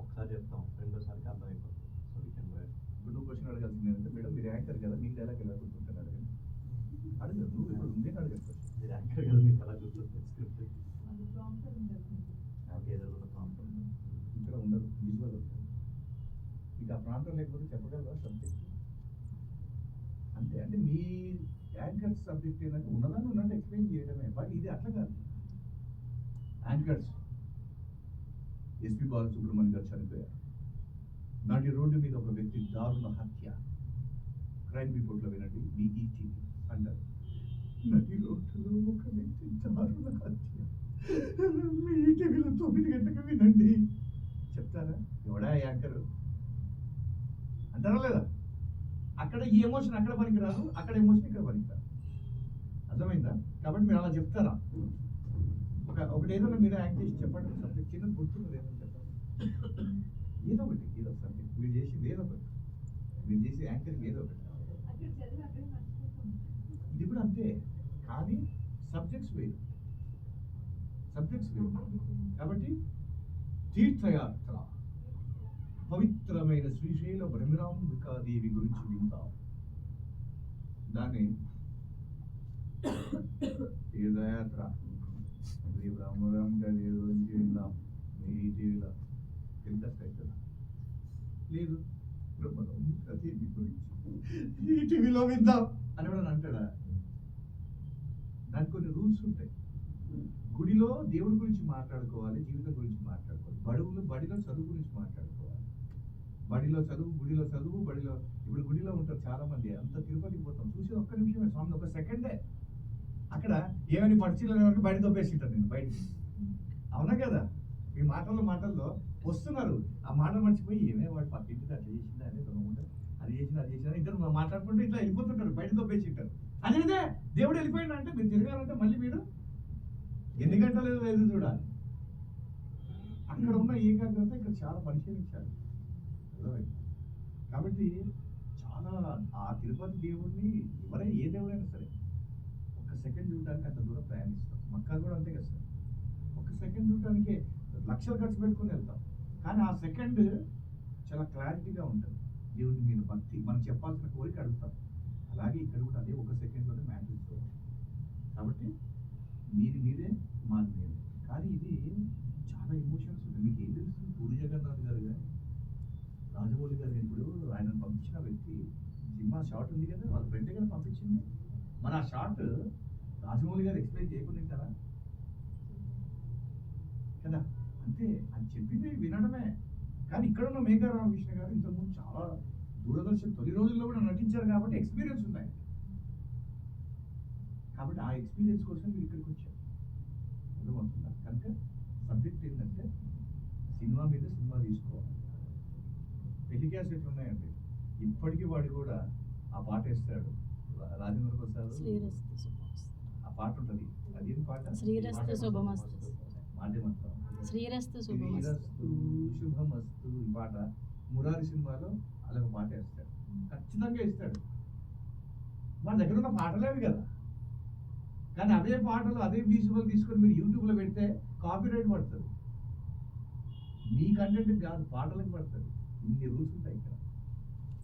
J: ఒకసారి చెప్తాం, రెండోసారికి అర్థం అయిపోతుంది. So we can write.
A: ఇప్పుడు నువ్వు క్వశ్చన్ అడగాల్సింది ఏంటంటే, మేడం మీరు యాంకర్ కదా, మీకు డైలాగ్ ఎలా గుర్తుంటారు అడగండి. అడగదు, నువ్వు ఇప్పుడు ఉందే అడగదు.
J: మీరు యాంకర్ కదా, మీకు ఎలా గుర్తుంది స్క్రిప్ట్? నాకు ఏదో కూడా ప్రాంతం
A: ఇక్కడ ఉండదు, విజువల్ ఉంటుంది. మీకు ఆ ప్రాంతం లేకపోతే చెప్పగలరా సబ్జెక్ట్? అంతే. అంటే మీ యాంకర్స్ సబ్జెక్ట్ ఏంటంటే ఉన్నదాన్ని ఉన్నట్టు ఎక్స్ప్లెయిన్ చేయడమే. బట్ ఇది అట్లా కాదు. యాంకర్స్ ఎస్పి బాలసుబ్రహ్మణ్యం గారు చనిపోయారు. నాటి రోడ్డు మీద ఒక వ్యక్తి దారుణ హత్య. క్రైమ్ రిపోర్ట్లో వినండి, BETV అంటారు. నటి రోడ్డులో ఒక వ్యక్తి దారుణ హత్య. BETVలో 9 గంటలకు వినండి. చెప్తారా ఎవడా యాంకర్ అంటారా లేదా? అక్కడ ఈ ఎమోషన్ అక్కడ పనికిరాదు, అక్కడ ఎమోషన్ ఇక్కడ పనికిరాదు. అర్థమైందా? కాబట్టి మీరు అలా చెప్తారా? ఒకటి ఏదైనా మీరు యాక్ట్ చేసి చెప్పండి. సబ్జెక్ట్ చిన్న గుర్తున్నది ఏదైనా చెప్పండి. ఏదో ఒకటి, ఏదో సబ్జెక్ట్ మీరు చేసింది ఏదో ఒకటి, మీరు చేసే యాంకరింగ్ ఏదో ఒకటి. ఇది కూడా అంతే. కానీ సబ్జెక్ట్స్ వేరు, సబ్జెక్ట్స్ వేరు. కాబట్టి తీర్థయాత్ర, పవిత్రమైన శ్రీశైల బ్రహ్మరాంబికాదేవి గురించి వింటాం. దాన్ని తీర్థయాత్ర శ్రీ బ్రహ్మరాంబికాదేవి గురించి విందాం. మీ టీవీలో టెలికాస్ట్ అవుతుందా? లేదు, బ్రహ్మరాంబికాదేవి గురించి ఈ టీవీలో విందాం అని కూడా అంటాడా? దానికి కొన్ని రూల్స్ ఉంటాయి. గుడిలో దేవుడి గురించి మాట్లాడుకోవాలి, జీవితం గురించి మాట్లాడుకోవాలి. బడిలో చదువు గురించి మాట్లాడుకోవాలి. బడిలో చదువు, గుడిలో చదువు, బడిలో. ఇప్పుడు గుడిలో ఉంటారు చాలా మంది, అంత తిరుపతికి పోతాం, చూసి ఒక్క నిమిషమే స్వామి, ఒక సెకండే. అక్కడ ఏమైనా పరిచయం బయట దొబ్బేసింటారు నేను బయటికి. అవునా కదా? ఈ మాటల్లో వస్తున్నారు, ఆ మాటలు మర్చిపోయి ఏమే వాడు పక్కింటి అట్లా చేసిందా అని అది చేసినా ఇద్దరు మాట్లాడుకుంటూ ఇట్లా వెళ్ళిపోతుంటారు, బయట దొబ్బేసింటారు. అదే దేవుడు వెళ్ళిపోయింది అంటే మీరు తిరగాలంటే మళ్ళీ మీరు ఎన్ని గంటలు ఎదురు చూడాలి. అక్కడ ఉన్న ఏకాగ్రత ఇక్కడ చాలా పరిశీలించాలి. కాబట్టి చాలా ఆ తిరుపతి దేవుడిని ఏ దేవుడైనా సరే ఒక్క సెకండ్ చూడడానికి అంత దూరం ప్రయాణిస్తాం. మక్కా కూడా అంతే కదా సార్, ఒక్క సెకండ్ చూడటానికి లక్షలు ఖర్చు పెట్టుకుని వెళ్తాం. కానీ ఆ సెకండ్ చాలా క్లారిటీగా ఉంటుంది. దేవుడి మీద భక్తి, మనం చెప్పాల్సిన కోరిక అడుగుతాం. అలాగే ఇక్కడ కూడా అదే ఒక సెకండ్లోనే మ్యాచ్ ఇస్తాం. కాబట్టి మీదే మాది మీదే. కానీ ఇది చాలా ఎమోషన్స్ ఉంటాయి. మీకు ఏం తెలుస్తుంది? పూరి జగన్నాథ్ గారు కానీ రాజమౌళి గారు ఇప్పుడు ఆయన పంపించిన వ్యక్తి సినిమా షార్ట్ ఉంది కదా, వాళ్ళ ఫ్రెండ్ కదా పంపించింది. మన ఆ షార్ట్ రాజమౌళి గారు ఎక్స్ప్లెయిన్ చేయకుండా ఉంటారా కదా? అంతే, అని చెప్పింది వినడమే. కానీ ఇక్కడ ఉన్న మేఘా రామకృష్ణ గారు ఇంతకుముందు చాలా దూరదర్శన్ తొలి రోజుల్లో కూడా నటించారు కాబట్టి ఎక్స్పీరియన్స్ ఉన్నాయి. కాబట్టి ఆ ఎక్స్పీరియన్స్ కోసం మీరు ఇక్కడికి వచ్చారు, అర్థమవుతుందా? కనుక సబ్జెక్ట్ ఏంటంటే సినిమా మీద సినిమా తీసుకోవాలి. పెళ్లి క్యాసెట్లు ఉన్నాయండి, ఇప్పటికీ వాడు కూడా ఆ పాట వేస్తాడు. రాజేంద్ర ప్రసాద్ ఆ పాట ఉంటుంది, అదేం పాట?
F: శ్రీరస్తు శుభమస్తు.
A: మాధ్యమస్తం
F: శ్రీరస్తు
A: శుభమస్తు ఈ పాట మురారి సినిమాలో అలాగ పాట వేస్తాడు, ఖచ్చితంగా ఇస్తాడు. మన దగ్గర ఉన్న పాటలేవి కదా, కానీ అదే పాటలు అదే విజువల్ తీసుకొని మీరు యూట్యూబ్లో పెడితే కాపీరైట్ పడుతుంది. మీ కంటెంట్ కాదు, పాటలకు పడుతుంది. ఇన్ని రూల్స్ ఉంటాయి ఇక్కడ.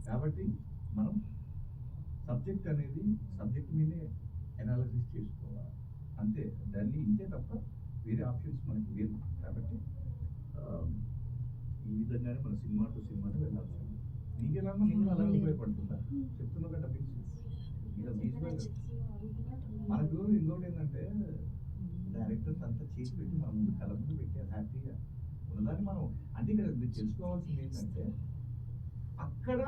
A: కాబట్టి మనం సబ్జెక్ట్ అనేది సబ్జెక్ట్ మీదే అనాలిసిస్ చేసుకోవాలి అంతే. దాన్ని ఇంతే తప్ప వేరే ఆప్షన్స్ మనకి లేదు. కాబట్టి ఈ విధంగానే మన సినిమా టు సినిమాని వెళ్ళాల్సి ఉంది. నీకెలాగో నీకు అలాగే ఉపయోగపడుతుందా చెప్తున్నా కదా. మనకు ఇంకోటి ఏంటంటే డైరెక్టర్ అంతా చేసి పెట్టి మన ముందు కళ్ళ ముందు పెట్టారు హ్యాపీగా ఉన్నదాన్ని మనం. అంటే ఇక్కడ మీరు తెలుసుకోవాల్సింది ఏంటంటే అక్కడ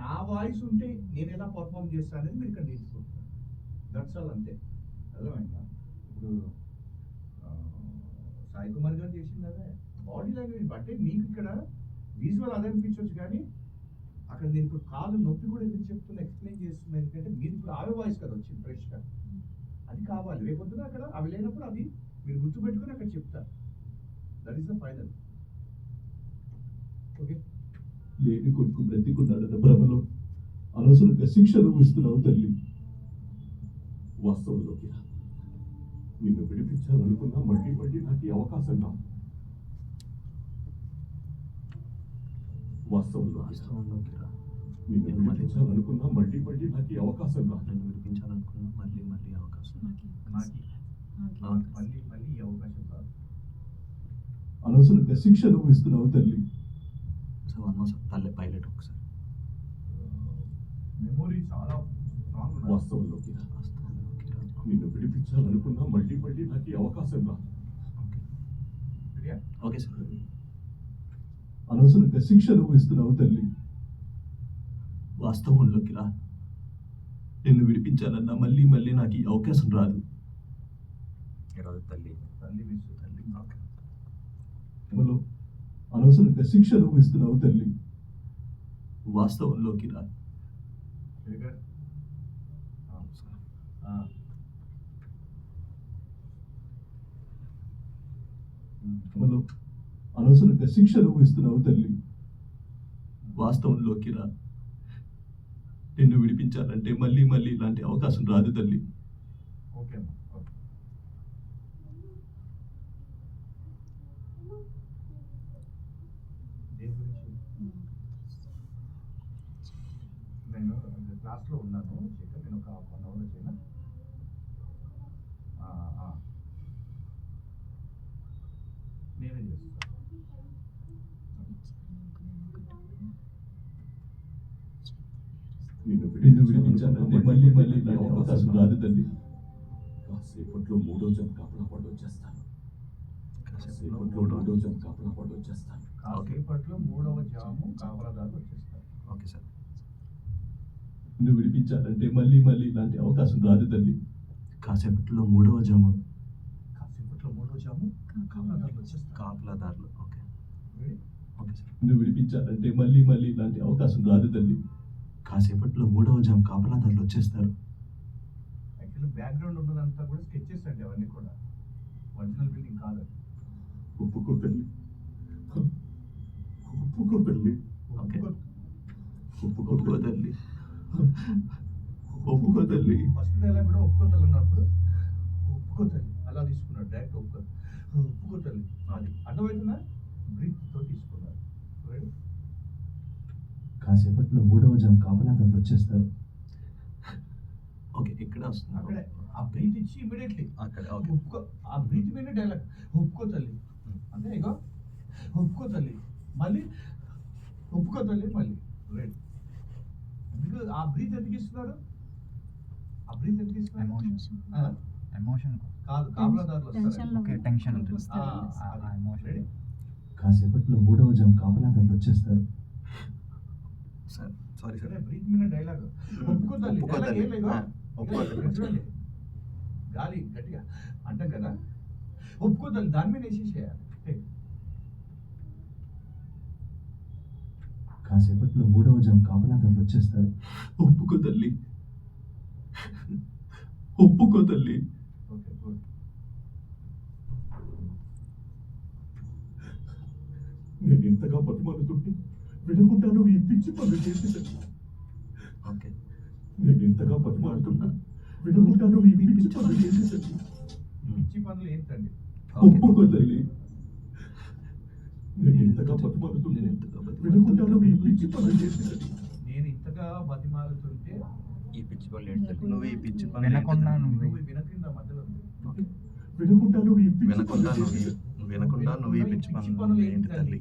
A: నా వాయిస్ ఉంటే నేను ఎలా పర్ఫామ్ చేస్తాను అనేది మీరు ఇక్కడ నేర్చుకుంటున్నాను. దట్స్ ఆల్, అంతే. అర్థమైందా? ఇప్పుడు సాయి కుమార్ గారు చేసింది అదే బాడీ లాంగ్వేజ్ బట్టే మీకు ఇక్కడ విజువల్ అదే అనిపించవచ్చు, కానీ అక్కడ నేను ఇప్పుడు కాలు నొప్పి కూడా ఎందుకు చెప్తున్నా, ఎక్స్ప్లెయిన్ చేస్తున్నా, ఎందుకంటే మీరు ఇప్పుడు ఆవే వాయిస్ కదా వచ్చింది ఫ్రెష్గా, అది కావాలి. రేపొద్దున అక్కడ అవి లేనప్పుడు అది మీరు గుర్తుపెట్టుకుని అక్కడ చెప్తారు. That is the final. Okay,
I: లేని కొడుకు బ్రతికున్నాడన్న భ్రమలో అనవసరంగా శిక్ష అనుభవిస్తున్నావు తల్లి. వాస్తవంలోకి రా. నిన్ను విడిపించాలనుకున్నా మళ్ళీ మళ్ళీ నాకు ఈ అవకాశం రా. వాస్తవంలోకి రా. నిన్ను విడిపించాలనుకున్నా మళ్ళీ మళ్ళీ నాకు ఈ అవకాశం రా.
H: నన్ను విడిపించాలనుకున్నా మళ్ళీ మళ్ళీ అవకాశం.
A: నాకు మళ్ళీ మళ్ళీ ఈ అవకాశం కాదు.
I: అనవసరంగా శిక్ష అనుభవిస్తున్నావు తల్లి.
H: సో అనవసరం తల్లి పైలట్ ఒకసారి
A: మెమొరీ చాలా స్ట్రాంగ్.
I: వాస్తవంలోకి రా. నిన్ను విడిపించాలనుకున్నా మళ్ళీ మళ్ళీ నాకు ఈ అవకాశం రా.
H: Okay sir.
I: అనవసరంగా శిక్ష అనుభవిస్తున్నావు తల్లి.
H: వాస్తవంలోకి రా. నిన్ను విడిపించాలన్నా మళ్ళీ మళ్ళీ నాకు ఈ అవకాశం రాదు. తల్లి
A: తల్లి మిస్ తల్లి.
H: ఓకే.
I: అనవసరంగా శిక్ష అనుభవిస్తున్నావు తల్లి.
H: వాస్తవంలోకి రా.
I: అనవసరంగా శిక్ష అనుభవిస్తున్నావు తల్లి.
H: వాస్తవంలోకి రా. నిన్ను విడిపించాలంటే మళ్ళీ మళ్ళీ ఇలాంటి అవకాశం రాదు తల్లి.
A: ఓకే అమ్మా. ఓకే. దేని గురించి? నేను క్లాస్లో ఉన్నాను శేఖర్, నేను ఒక 1 అవర్ వచ్చేనా? నేనే చేస్తాను.
I: నిన్ను విడిపించాలంటే మళ్ళీ మళ్ళీ ఇలాంటి అవకాశం రాదు తల్లి. కాసేపట్లో 3వ జం కాపలా పడి వచ్చేస్తాను. కాసేపట్లో 3వ జం కాపలా పడి వచ్చేస్తాను.
A: కాసేపట్లో 3వ జాము కాపలాదారులు వచ్చేస్తారు.
H: Okay sir.
I: నిన్ను విడిపించాలంటే మళ్ళీ మళ్ళీ ఇలాంటి అవకాశం రాదు తల్లి.
H: కాసేపట్లో 3వ జాము.
A: కాసేపట్లో 3వ జాము కాపలాదారులు వచ్చేస్తారు.
H: కాపలాదారులు. ఓకే. Okay sir.
I: నిన్ను విడిపించాలంటే మళ్ళీ మళ్ళీ ఇలాంటి అవకాశం రాదు తల్లి.
H: కాసేపట్లో 3వ జాము కాపలాదారులు వచ్చేస్తారు.
A: యాక్చువల్లీ బ్యాక్గ్రౌండ్ ఉన్నదంతా కూడా స్కెచెస్ అండి, అవన్నీ కూడా ఒరిజినల్ బిల్డింగ్ కాదు.
I: ఒప్పుకో తల్లి. ఒప్పుకో తల్లి.
H: ఓకే. ఒప్పుకో తల్లి. ఒప్పుకో తల్లి.
A: ఫస్ట్ డైలాగ్ కూడా ఒప్పుకో తల్లి అన్నప్పుడు ఒప్పుకో తల్లి అలా తీసుకున్నాడు డైరెక్ట్. ఒప్పుకో తల్లి అది అర్థమవుతుందా? బ్రీత్ తో తీసుకున్నారు.
H: కాసేపట్లో 3వ జాము కాపలాదారులు వచ్చేస్తారు. ఓకే, ఇక్కడ వస్తుంది.
A: అక్కడే ఆ బ్రీత్ ఇచ్చి ఇమీడియట్లీ
H: అక్కడ. ఓకే.
A: ఒప్పుకో, ఆ బ్రీత్ మీద డైలాగ్ ఒప్పుకో తల్లి అంటే ఇగో ఒప్పుకో తల్లి, మళ్ళీ ఒప్పుకో తల్లి, మళ్ళీ రైట్. ఎందుకు ఆ బ్రీత్ ఎందుకు ఇస్తున్నారు? ఆ బ్రీత్ ఎందుకు ఇస్తున్నారు?
D: ఎమోషన్
A: కాదు, కాపలాదారులు వస్తారు.
D: Okay, tension
A: ready.
H: కాసేపట్లో 3వ జాము కాపలాదారులు వచ్చేస్తారు. Sir sorry sir.
A: బ్రీత్ మీద డైలాగ్ ఒప్పుకో తల్లి.
H: ఒప్పుకో
A: డైలాగ్
H: తల్లి.
A: ఏం లేదు.
H: ఒప్పుకో తల్లి.
A: చూడండి, గాలి గట్టిగా అంటాం కదా, ఒప్పుకో తల్లి దాని మీద వేసేసేయాలి.
H: కాసేపట్లో 3వ జాము కాపలాదారులు వచ్చేస్తారు. ఒప్పుకో తల్లి. ఒప్పుకో తల్లి.
A: Okay, good.
I: నేను ఇంతగా బతిమాలుతుంటే వినకుండాను ఈ పిచ్చి పనులు చేసేది.
H: ఓకే.
I: నేను ఇంతగా బతిమాలుతున్నా వినకుండాను ఈ పిచ్చి పనులు చేసేది.
A: పిచ్చి పనులు ఏంటండి?
I: ఒప్పుకో తల్లి. నేను ఇంతగా బతిమాలుతుంటే వినకుండాను ఈ పిచ్చి పనులు చేసేది.
A: నేను ఇంతగా బతిమాలుతుంటే
H: ఈ పిచ్చి పనులు ఏంటి? నువ్వు ఈ పిచ్చి పనులు
D: వినకుండా
A: నువ్వు వినకుండా మధ్యలో ఉంది.
I: వినకుండాను ఈ పిచ్చి
H: వినకుండా
I: పనులు
H: నువ్వు
I: చేసేది.
H: వినకుండా నువ్వు ఈ పిచ్చి పనులు ఏంటి తల్లి?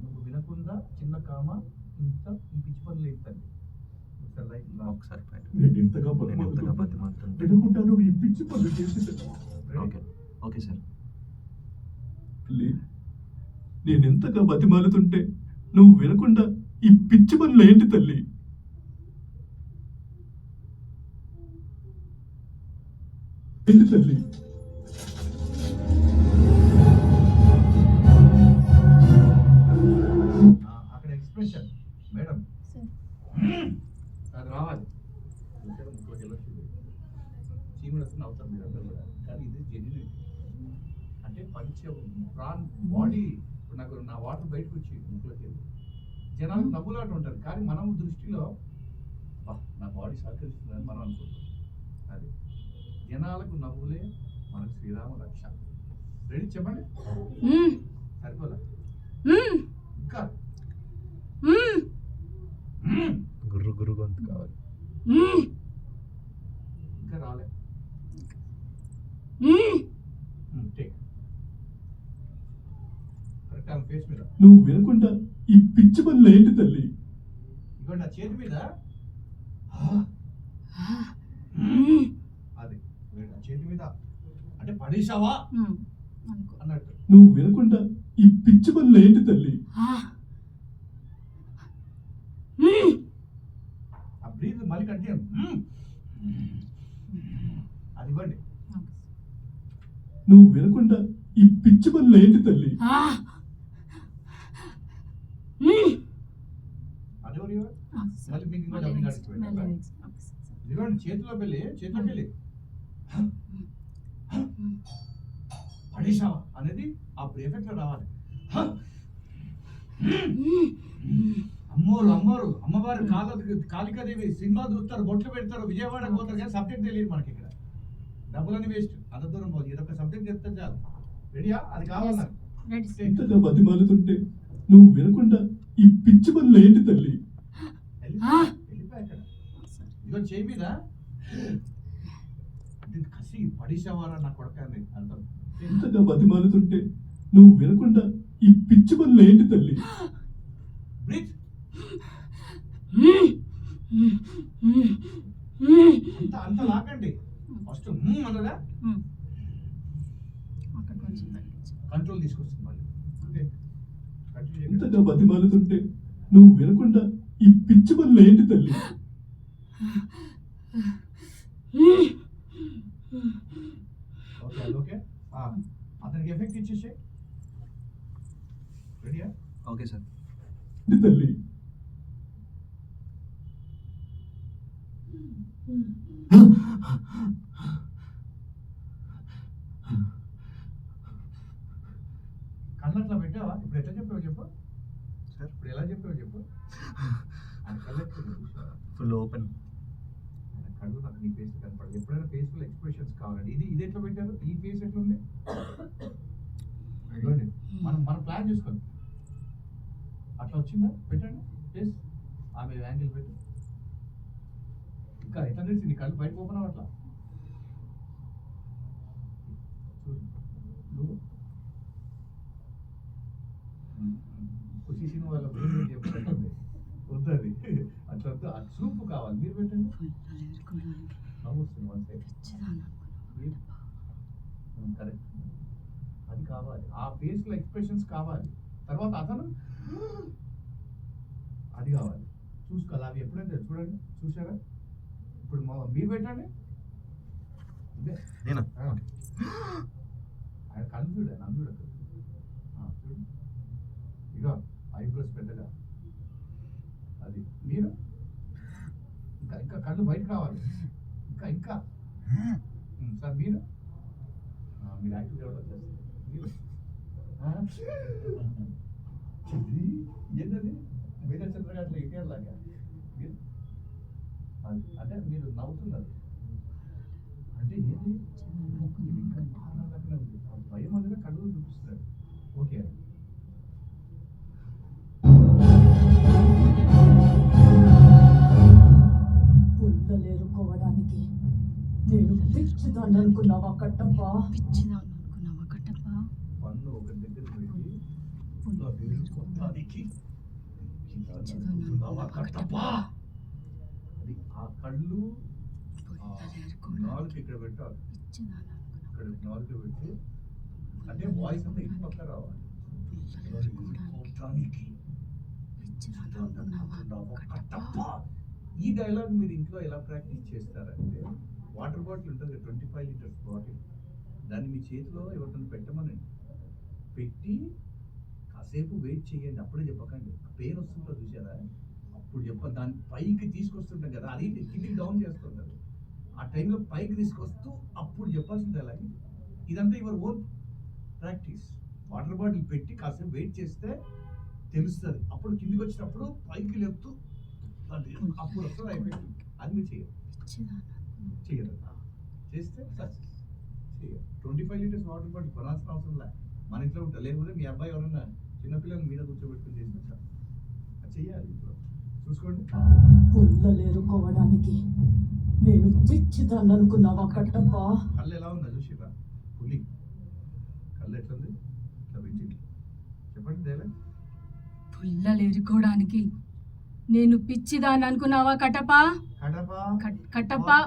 A: నువ్వు వినకుండా చిన్న కామ ఇంత ఈ పిచ్చి పనులు ఏంటండి? ఒకసారి లైఫ్
H: ఒకసారి
I: నేను ఇంతగా
H: బతిమాలుతుంటే
I: బతిమాలుతుంటే వినకుండాను ఈ పిచ్చి పనులు చేసేది.
H: Okay okay sir.
I: తల్లి, నేనెంతగా బతిమాలుతుంటే నువ్వు వినకుండా ఈ పిచ్చి పనులు ఏంటి తల్లి? ఏంటి తల్లి?
A: అక్కడ ఎక్స్ప్రెషన్ మేడం అది రావాలి. ముక్కలోకి వెళ్ళొచ్చు, చీమలు వస్తుంది అవుతారు మీరు అందరూ కూడా. కానీ ఇది జెన్యున్ అంటే పంచ ప్రాన్ బాడీ. నాకు నా వాటర్ బయటకు వచ్చి ముక్కలోకి వెళ్ళి జనాలు నవ్వులాట ఉంటారు, కానీ మనం దృష్టిలో నా బాడీ సహకరిస్తుందని మనం అనుకుంటాం. అది జనాలకు నవ్వులే మనకు శ్రీరామ రక్ష. రెడీ చెప్పండి. సరిపోలే ఇంకా
H: గుర్రు గుర్రు గొంతు కావాలి.
A: ఇంకా రాలే. కరెక్ట్ ఆమె ఫేస్ మీద.
I: నువ్వు వినకుండా ఈ పిచ్చి పనులు ఏంటి తల్లి?
A: ఇదిగోండి నా చేతి మీద అది నా చేతి మీద అంటే పడేసావా అన్నట్టు.
I: నువ్వు వినకుండా ఈ పిచ్చి పనులు ఏంటి తల్లి?
A: ఆ బ్రీత్ మళ్ళీ కంటిన్యూ. అది ఇవ్వండి.
I: నువ్వు వినకుండా ఈ పిచ్చి పనులు ఏంటి తల్లి?
A: అదెవరు మళ్ళీ మీకు ఇంకో డబ్బింగ్ ఆర్టిస్ట్ పెట్టాలి. ఇదిగోండి చేతిలోకి వెళ్ళి పడేసావా అనేది ఆ ఎఫెక్ట్ లో రావాలి. అమ్మోరు అమ్మవారు కాళికాదేవి సినిమా చూస్తారు, బొట్లు పెడతారు, విజయవాడకు పోతారు, కానీ సబ్జెక్ట్ తెలియదు మనకి. ఇక్కడ డబ్బులని వేస్ట్, అంత దూరం పోదు. ఇదొక సబ్జెక్ట్ చెప్తే చాలు. రెడీయా? అది కావాలన్నారు.
I: ఇంతగా బతిమాలుతుంటే నువ్వు వినకుండా ఈ పిచ్చి పనులు ఏంటి తల్లి?
A: వెళ్ళిపోయి అక్కడ ఇదిగో చేయి మీద కసి పడేసావారా నా కొడకాన్ని అర్థం.
I: ఇంతగా బతిమాలుతుంటే నువ్వు వినకుండా ఈ పిచ్చి పనులు ఏంటి తల్లి?
A: బ్రీత్ అంత లాకండి. ఫస్ట్ అన్నదా కంట్రోల్ తీసుకొస్తుంది మళ్ళీ.
I: ఇంతగా బతిమాలుతుంటే నువ్వు వినకుండా ఈ పిచ్చి పనులు ఏంటి తల్లి?
A: ఓకే ఓకే అతనికి ఎఫెక్ట్ ఇచ్చేసే. రెడీయా?
H: Okay sir.
I: తల్లి
A: కళ్ళు అట్లా పెట్టావా? ఇప్పుడు ఎట్లా చెప్పావు చెప్పు సార్. ఇప్పుడు ఎలా చెప్పావు చెప్పు. కళ్ళు
H: ఫుల్ ఓపెన్.
A: కళ్ళు నాకు నీ ఫేస్ కనపడదు. ఎప్పుడైనా ఫేస్ఫుల్ ఎక్స్ప్రెషన్స్ కావాలండి. ఇది ఎట్లా పెట్టారు? ఈ ఫేస్ ఎట్లుంది? మన ప్లాన్ చేసుకోండి. అట్లా వచ్చిందా? పెట్టండి ఫేస్. ఆమె యాంగిల్ పెట్టు. ఇంకా ఎట్లా తెలిసి నీ కళ్ళు బయట ఓపెన్ అట్లా నువ్వు ఖుషి సినిమా వాళ్ళ బ్రెయిన్ చెప్పండి. వద్దు అట్లా వద్దు. ఆ చూపు కావాలి. మీరు పెట్టండి. నవ్వు వస్తుంది వన్ సైడ్. కరెక్ట్. అది కావాలి. ఆ ఫేస్ లో ఎక్స్ప్రెషన్స్ కావాలి. తర్వాత అతను అది కావాలి. చూసుకోవాలి. అవి ఎప్పుడైతే చూడండి. చూసారా? ఇప్పుడు మీరు పెట్టండి. ఆయన కళ్ళు చూడ నన్ను చూడదు. చూడు ఇక ఐబ్రోస్ పెద్దగా. అది మీరు ఇంకా ఇంకా కళ్ళు బయట కావాలి. ఇంకా ఇంకా సార్ మీరు యాక్టివ్ ఎవరో చేస్తారు. మీరు ఏంటది మీద చంద్రగాట్ల ఇటీఆర్ లాగా మీరు అది అంటే మీరు నవ్వుతున్నారు అంటే ఏంటి? ఇంకా బాగా ఉంది. భయం అందుగా కళ్ళు చూపిస్తున్నారు. ఓకే
K: పుల్లలేరుకోవడానికి నేను పిచ్చిదాన్ని అనుకున్నావా కట్టప్ప?
A: పన్ను ఒక దగ్గర పెట్టి పుల్లలేరుకోవడానికి కట్టప్ప. అది ఆ కళ్ళు నాలుగు ఇక్కడ పెట్టాలి. ఇక్కడ నాలుగు పెట్టి అంటే వాయిస్ అంతా ఇటు పక్క రావాలి. ఈ డైలాగ్ మీరు ఇంట్లో ఎలా ప్రాక్టీస్ చేస్తారంటే వాటర్ బాటిల్ ఉంటుంది 25 లీటర్స్ బాటిల్, దాన్ని మీ చేతిలో ఎవరికైనా పెట్టమనండి, పెట్టి కాసేపు వెయిట్ చేయండి, అప్పుడే చెప్పకండి. పెయిన్ వస్తుందో చూసారా, అప్పుడు చెప్పండి. దాన్ని పైకి తీసుకొస్తుంటాం కదా, అది కిందికి డౌన్ చేస్తుంటారు, ఆ టైంలో పైకి తీసుకొస్తూ అప్పుడు చెప్పాల్సింది అలాగే. ఇదంతా your own practice. Water bottle పెట్టి కాసేపు వెయిట్ చేస్తే తెలుస్తుంది, అప్పుడు కిందికి వచ్చినప్పుడు పైకి లేపుతూ అప్పుడు వస్తుంది, అయిపోయింది. అది మీరు చేయరు చేస్తే సక్సెస్ చేయరు. 25 లీటర్స్ వాటర్ బాటిల్ కొనాల్సిన అవసరం లే, మన ఇంట్లో ఉంటారు. లేకపోతే మీ అబ్బాయి ఎవరన్నా చిన్నపిల్లలు మీద కూర్చోబెట్టుకుని చేసిన అది చెయ్యాలి ఇంట్లో. చూసుకోండి.
K: పుల్లలేరుకోవడానికి నేను పిచ్చిదాన్ని అనుకున్నావా కట్టప్ప?
A: కళ్ళు ఎలా ఉందా చూసిరా, పులి కళ్ళు ఎట్లుంది, ఇట్లా పెట్టి చెప్పండి డైలాగ్.
F: పుల్లలేరుకోవడానికి నేను పిచ్చిదాన్ని అనుకున్నావా కట్టప్ప? కట్టప్ప కట్టప్ప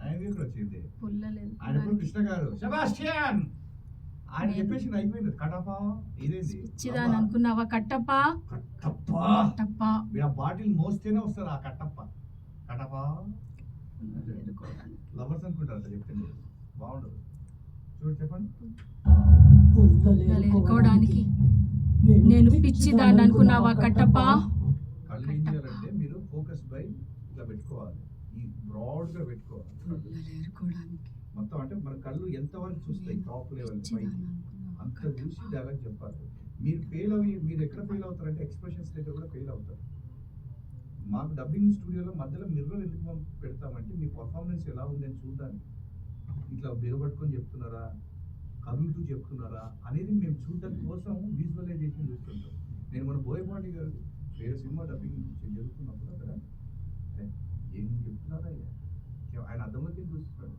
A: ఆయన ఇక్కడ వచ్చింది,
F: పుల్లలేదు
A: ఆయన కృష్ణ గారు సెబాస్టియన్ ఆయన చెప్పేసి అయిపోయింది. కటప ఇదేంది
F: పిచ్చిదాన్ని అనుకున్నావా కట్టప్ప?
A: కట్టప్ప
F: కట్టప్ప
A: మీరు ఆ బాటిల్ మోస్తేనే వస్తారు ఆ కట్టప్ప. కటప లవర్స్ అనుకుంటారు అట్లా చెప్తే బాగుండదు. చూడు చెప్పండి.
F: పుల్లలేరుకోవడానికి నేను పిచ్చిదాన్ని అనుకున్నావా కట్టప్ప?
A: కళ్ళు ఏం చేయాలంటే మీరు ఫోకస్ బై ఇట్లా పెట్టుకోవాలి, ఈ బ్రాడ్ గా పెట్టుకోవాలి మొత్తం. అంటే మన కళ్ళు ఎంతవరకు చూస్తాయి, టాప్ లెవెల్ పైకి అంత చూసి డైలాగ్ చెప్పాలి. మీరు ఫెయిల్ అవి మీరు ఎక్కడ ఫెయిల్ అవుతారంటే ఎక్స్ప్రెషన్స్ దగ్గర కూడా ఫెయిల్ అవుతారు. మాకు డబ్బింగ్ స్టూడియోలో మధ్యలో మిర్రర్ ఎందుకు మనం పెడతామంటే మీ పర్ఫార్మెన్స్ ఎలా ఉందని చూడడానికి. ఇట్లా బిగబట్టుకొని చెప్తున్నారా, కదులుతూ చెప్తున్నారా అనేది మేము చూడడానికి కోసం విజువలైజేషన్ చూస్తుంటాం. నేను మన బోయపాటి గారు వేరే సినిమా డబ్బింగ్ జరుగుతున్నప్పుడు అక్కడ ఏం చెప్తున్నారా ఆయన అర్థంలోకి చూస్తున్నాడు,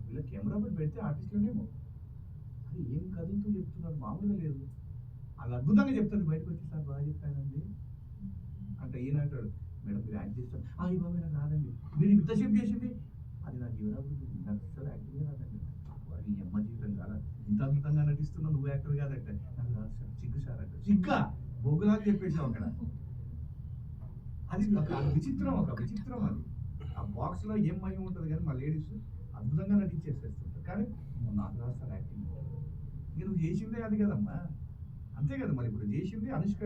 A: వీళ్ళ కెమెరా పై పెడితే ఆర్టిస్టులనేమో అది ఏం కదులుతూ చెప్తున్నారు, మామూలుగా లేదు, అది అద్భుతంగా చెప్తారు. బయటకు వచ్చి సార్ బాగా చెప్పానండి అంటే ఈయన అంటాడు, మేడం మీరు యాక్ట్ చేస్తారు, ఈ బాబు నాకు రాదండి, మీరు ఇంతసేపు చేసింది అది నాకు ఎవరాబుద్ది, నాకు అసలు యాక్టింగ్ రాదండి, వాడి అమ్మ జీవితం కాదా, ఇంత అద్భుతంగా నటిస్తున్నావు నువ్వు యాక్టర్ కాదంటే నాకు రాదు సార్, సిగ్గు సార్ అంటే సిగ్గా బొగ్గులాగా చెప్పేసావు అక్కడ. అది ఒక విచిత్రం, ఒక విచిత్రం అది. ఆ బాక్స్ లో ఏం మహిమ ఉంటుంది కానీ మా లేడీస్ అద్భుతంగా నటించేసేస్తుంటారు. కానీ నాకు రాదు సార్ యాక్టింగ్, ఇక నువ్వు చేసిందే అది కదమ్మా, అంతే కదా. మరి ఇప్పుడు చేసింది అనుష్క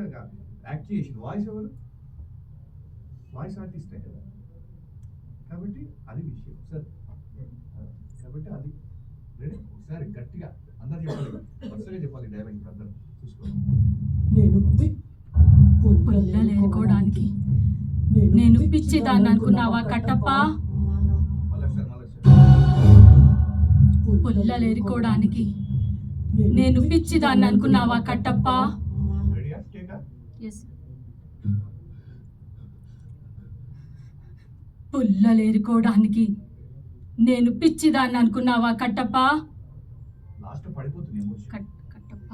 A: యాక్ట్ చేసింది, వాయిస్ ఎవరు, వాయిస్ ఆర్టిస్టే కదా. కాబట్టి అది విషయం సార్. కాబట్టి అది రెడీ ఒకసారి గట్టిగా అందరు చెప్పాలి, వరుసగా చెప్పాలి డైలాగ్ ఇప్పుడు అందరూ చూసుకోండి.
F: పుల్లలేరుకోవడానికి నేను పిచ్చిదాన్ని అనుకున్నావా కట్టప్ప? పుల్లలేరుకోవడానికి నేను పిచ్చిదాన్ని అనుకున్నావా కట్టప్ప? పుల్లలేరుకోవడానికి నేను పిచ్చిదాన్ని అనుకున్నావా కట్టప్ప? కట్టప్ప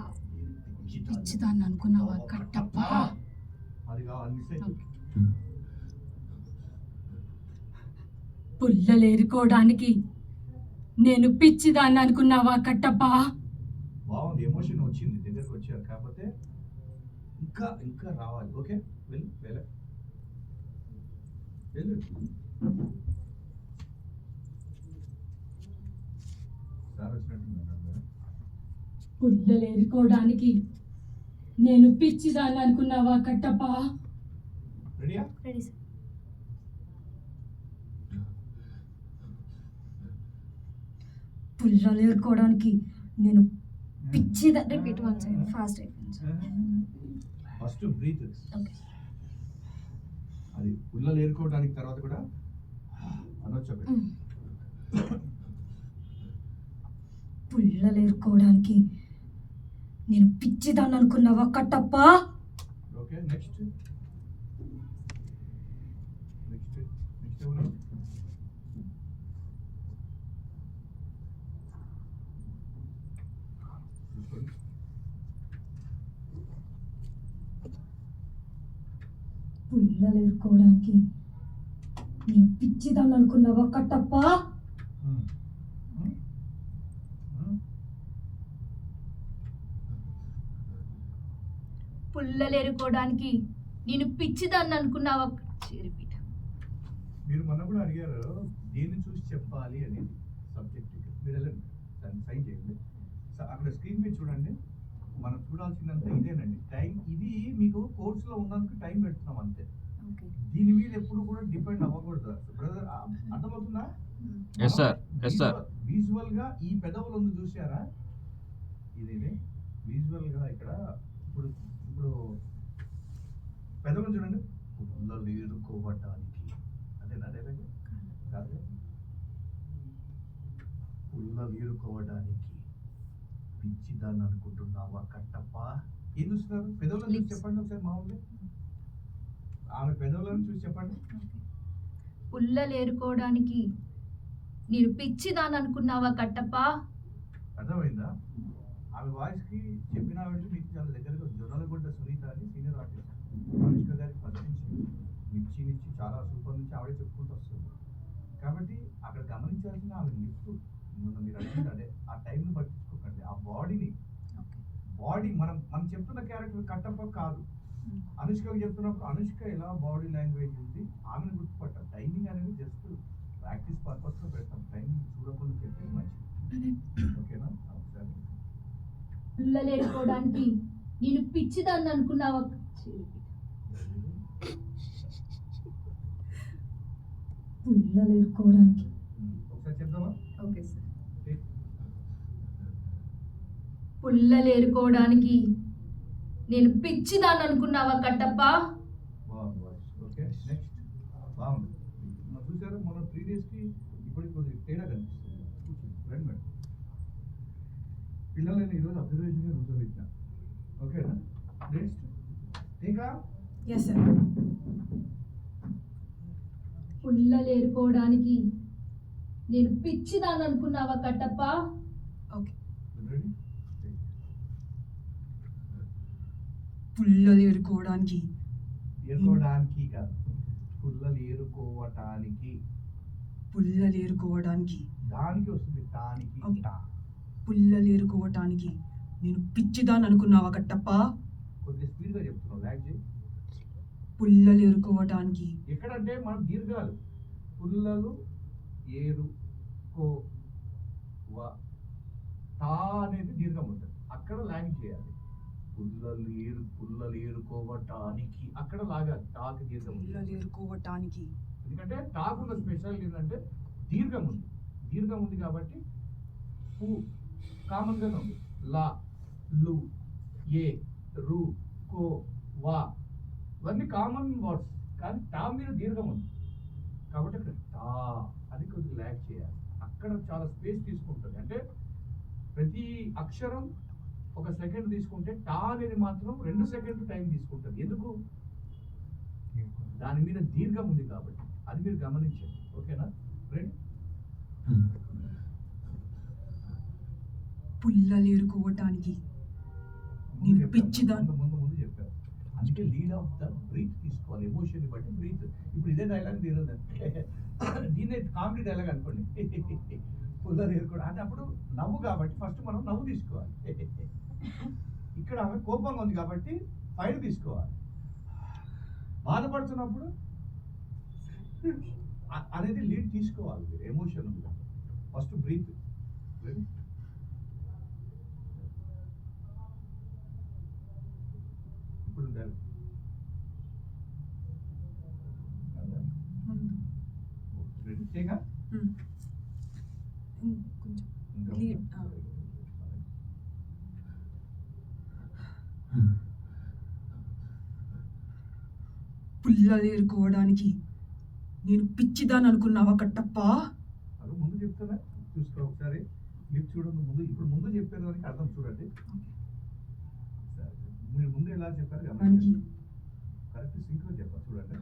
F: పిచ్చిదాన్ని అనుకున్నావా కట్టప్ప? పుల్లలేరుకోవడానికి నేను పిచ్చిదాన్ని అనుకున్నావా కట్టప్ప?
A: బాగుంది, ఎమోషన్ వచ్చింది, దగ్గరకు వచ్చారు. కాకపోతే ఇంకా ఇంకా రావాలి. ఓకే వెళ్ళు వెళ్ళు వెళ్ళు. సార్ వచ్చినట్టు
F: పుల్లలేరుకోవడానికి నేను పిచ్చిదాన్ని అనుకున్నావా కట్టప్ప?
A: రెడీయా?
E: Ready sir. పుల్లలేరుకోవడానికి నేను పిచ్చిదా రిపీట్ వన్ సెకండ్ ఫాస్ట్ అయిపోయింది సార్.
A: First breath.
E: ఓకే.
A: అది పుల్లలు ఏరుకోవడానికి తర్వాత కూడా అనొచ్చు ఒకటి.
E: పుల్లలేరుకోవడానికి నేను పిచ్చిదాన్ని అనుకున్నావా Kattappa?
A: Okay next next next ఎవరు?
E: పుల్లలేరుకోవడానికి నేను పిచ్చిదాన్ని అనుకున్నావా కట్టప్ప?
F: పుల్లలేరుకోవడానికి నేను పిచ్చిదాన్ని అనుకున్నావా రిపీట్.
A: మీరు మొన్న కూడా అడిగారు దేన్ని చూసి చెప్పాలి అనేది సబ్జెక్ట్. మీరు వెళ్ళండి దాన్ని సైన్ చేయండి. అక్కడ స్క్రీన్ మీద చూడండి. మనం చూడాల్సిందంతా ఇదేనండి. టైం ఇది మీకు కోర్సులో ఉన్నందుకు టైం పెడుతున్నాం అంతే. దీని మీద ఎప్పుడు కూడా డిపెండ్ అవ్వకూడదు. బ్రదర్ అర్థమవుతుందా? విజువల్ గా ఈ పెదవులు ఉంది చూసారా? ఇది విజువల్ గా ఇక్కడ ఇప్పుడు ఇప్పుడు పెదవులు చూడండి. పుల్లలు ఏరుకోవటానికి అదేనా? అదే కాదు, పుల్లలు ఏరుకోవడానికి పిచ్చిదాన్ని అనుకుంటున్నావా కట్టప్ప? ఏం చూస్తున్నారు? పెదవులను చూసి చెప్పండి ఒకసారి. మామూలుగా ఆమె పెదవులను చూసి చెప్పండి.
F: పుల్లలేరుకోవడానికి నేను పిచ్చిదాన్ని అనుకున్నావా కట్టప్ప?
A: అర్థమైందా? ఆమె వాయిస్ కి చెప్పిన ఆవిడకి మీకు చాలా దగ్గరగా జొన్నలగొండ సునీత అని సీనియర్ ఆర్టిస్ట్ అనుష్క గారికి ఫస్ట్ నుంచి మిర్చి నుంచి చాలా సూపర్ నుంచి ఆవిడే చెప్పుకుంటూ వస్తుంది. కాబట్టి అక్కడ గమనించాల్సిన ఆమె లిఫ్ట్ మీరు అడిగింది అదే. ఆ టైంని పట్టించుకోకండి. ఆ బాడీ మనం చెప్తున్న క్యారెక్టర్ కట్టప్ప కాదు. అనుష్కకి చెప్తున్నప్పుడు అనుష్క ఎలా బాడీ లాంగ్వేజ్ ఉంది ఆమెను గుర్తుపట్టాం. టైమింగ్ అనేది జస్ట్ ప్రాక్టీస్ పర్పస్ లో పెడతాం. టైమింగ్ చూడకుండా చెప్పేది మంచిది. ఓకేనా? ఒకసారి
F: పుల్లలేరుకోవడానికి నేను పిచ్చిదాన్ని అనుకున్నావా?
K: పుల్లలేరుకోవడానికి
A: ఒకసారి చెప్దామా?
F: Okay sir. పుల్లలేరుకోవడానికి నేను పిచ్చిదాన్ని అనుకున్నావా కట్టప్ప?
A: బాగుంది వాయిస్. Okay next. బాగుంది. మనం చూసారు మన 3 days కి ఇప్పటికి కొద్దిగా తేడా కనిపిస్తుంది. రండి మేడం. పిల్లలని ఈరోజు అబ్జర్వేషన్గా కూర్చోబెట్టిన. ఓకేనా? నెక్స్ట్ ఇంకా
G: ఎస్ సార్.
F: పుల్లలేరుకోవడానికి నేను పిచ్చిదాన్ని అనుకున్నావా కట్టప్ప?
G: ఓకే.
A: రెడీ?
G: పుల్లలు ఏరుకోవడానికి
A: ఏరుకోవడానికి కాదు, పుల్లలు ఏరుకోవటానికి.
G: పుల్లలు ఏరుకోవడానికి
A: దానికి వస్తుంది టానికి.
G: ఓకే.
A: టా.
G: పుల్లలు ఏరుకోవడానికి నేను పిచ్చిదాన్ని అనుకున్నావా కట్టప్ప?
A: కొద్దిగా స్పీడ్గా చెప్తున్నావు, లాగ్ చేయి.
G: పుల్లలు ఏరుకోవడానికి
A: ఎక్కడంటే మనం దీర్ఘాలు. పుల్లలు ఏరు కో వ టా అనేది దీర్ఘం ఉంటుంది. అక్కడ లాగ్ చేయాలి. పుల్లలు ఏరుకోవటానికి అక్కడ లాగాలి. టాకి దీర్ఘం ఉంది.
G: పుల్లలు ఏరుకోవటానికి
A: ఎందుకంటే టాకున్న స్పెషాలిటీ ఏంటంటే దీర్ఘం ఉంది. దీర్ఘం ఉంది కాబట్టి పు కామన్ గానే ఉంది. లా లు ఏ రు కో వా ఇవన్నీ కామన్ వర్డ్స్. కానీ టా మీద దీర్ఘం ఉంది కాబట్టి అక్కడ టా అది కొద్దిగా ల్యాక్ చేయాలి. అక్కడ చాలా స్పేస్ తీసుకుంటుంది. అంటే ప్రతి అక్షరం 1 సెకండ్ తీసుకుంటే టా అనేది మాత్రం 2 సెకండ్లు టైం తీసుకుంటుంది. ఎందుకు? దాని మీద దీర్ఘం ఉంది కాబట్టి. అది మీరు గమనించండి. ఓకేనా? రైట్.
G: పుల్లలు ఏరుకోవటానికి నేను పిచ్చిదాన్ని.
A: ముందు చెప్పారు. అందుకే లీడ్ ఆఫ్ ద బ్రీత్ తీసుకోవాలి. ఎమోషన్ బట్టి బ్రీత్. ఇప్పుడు ఇదే డైలాగ్ తీరదు. దీన్నే కామెడీ డైలాగ్ అనుకోండి. పుల్లలు ఏరుకోవడం అంటే అప్పుడు నవ్వు కాబట్టి ఫస్ట్ మనం నవ్వు తీసుకోవాలి. ఇక్కడ ఆమె కోపంగా ఉంది కాబట్టి ఫైర్ తీసుకోవాలి. బాధపడుతున్నప్పుడు అనేది లీడ్ తీసుకోవాలి. మీరు ఎమోషన్ ఉంది ఫస్ట్ బ్రీత్. ఇప్పుడు రెడీ చేయగా
G: కొంచెం లీడ్. పుల్లలు ఏరుకోవడానికి నేను పిచ్చిదాన్ని అనుకున్నావా కట్టప్ప?
A: అది ముందు చెప్తారా? చూసుకో ఒకసారి. లిప్ చూడండి ముందు. ఇప్పుడు ముందు చెప్పారు దానికి అర్థం చూడండి. మీరు ముందు ఎలా చెప్పారు కరెక్ట్ సింక్ లో చెప్పారు చూడండి.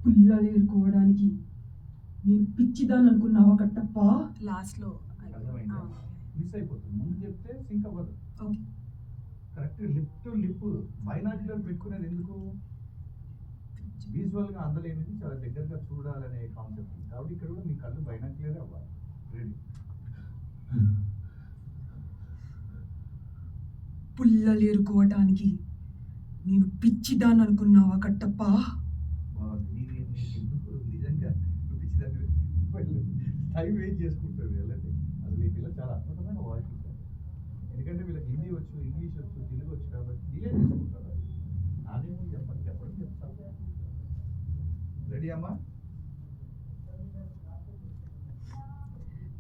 K: పుల్లలు ఏరుకోవడానికి నేను పిచ్చిదాన్ని అనుకున్నావా కట్టప్ప?
G: లాస్ట్ లో
A: అర్థమైందా? మిస్ అయిపోతుంది. ముందు చెప్తే సింక్ అవ్వదు.
G: Okay.
A: Correct lip to lip binocular పెట్టుకునేది ఎందుకు? విజువల్ గా అందలేనిది చాలా దగ్గరగా చూడాలనే కాన్సెప్ట్. కాబట్టి ఇక్కడ కూడా మీ కళ్ళు బైనాక్యులర్ అవ్వాలి. రెడీ.
G: పుల్లలేరుకోవటానికి నేను పిచ్చిదాన్ని అనుకున్నావా కట్టప్ప?
A: నీకు ఎందుకు నిజంగా చూపించదాన్ని టైం వేస్ట్ చేసుకుంటుంది వెళ్ళండి. అసలు ఈ పిల్ల చాలా అద్భుతమైన వాయిస్ ఇస్తారు. ఎందుకంటే వీళ్ళకి హిందీ వచ్చు, ఇంగ్లీష్ వచ్చు, తెలుగు వచ్చు కాబట్టి డిలే చేసుకుంటారు. అదేమో చెప్పడం చెప్తాను. రెడీ అమ్మా?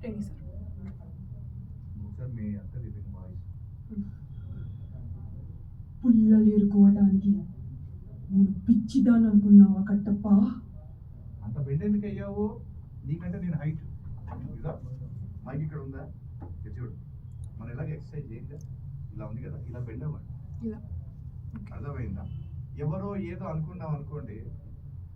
G: Ready sir.
A: ఒకసారి మీ అక్క లివింగ్ వాయిస్.
G: పుల్లలేరుకోవటానికి నేను పిచ్చిదాన్ని అనుకున్నావా కట్టప్ప?
A: అంత బెండ్ ఎందుకు అయ్యావు? నీకంటే నేను హైట్ ఇదా మైక్ ఇక్కడ ఉందా? చూడు, మనం ఎలాగ ఎక్సర్సైజ్ చేయండి. ఇలా ఉంది కదా, ఇలా బెండ్ అవ్వండి.
G: ఇలా
A: అర్థమైందా? ఎవరో ఏదో అనుకున్నాం అనుకోండి,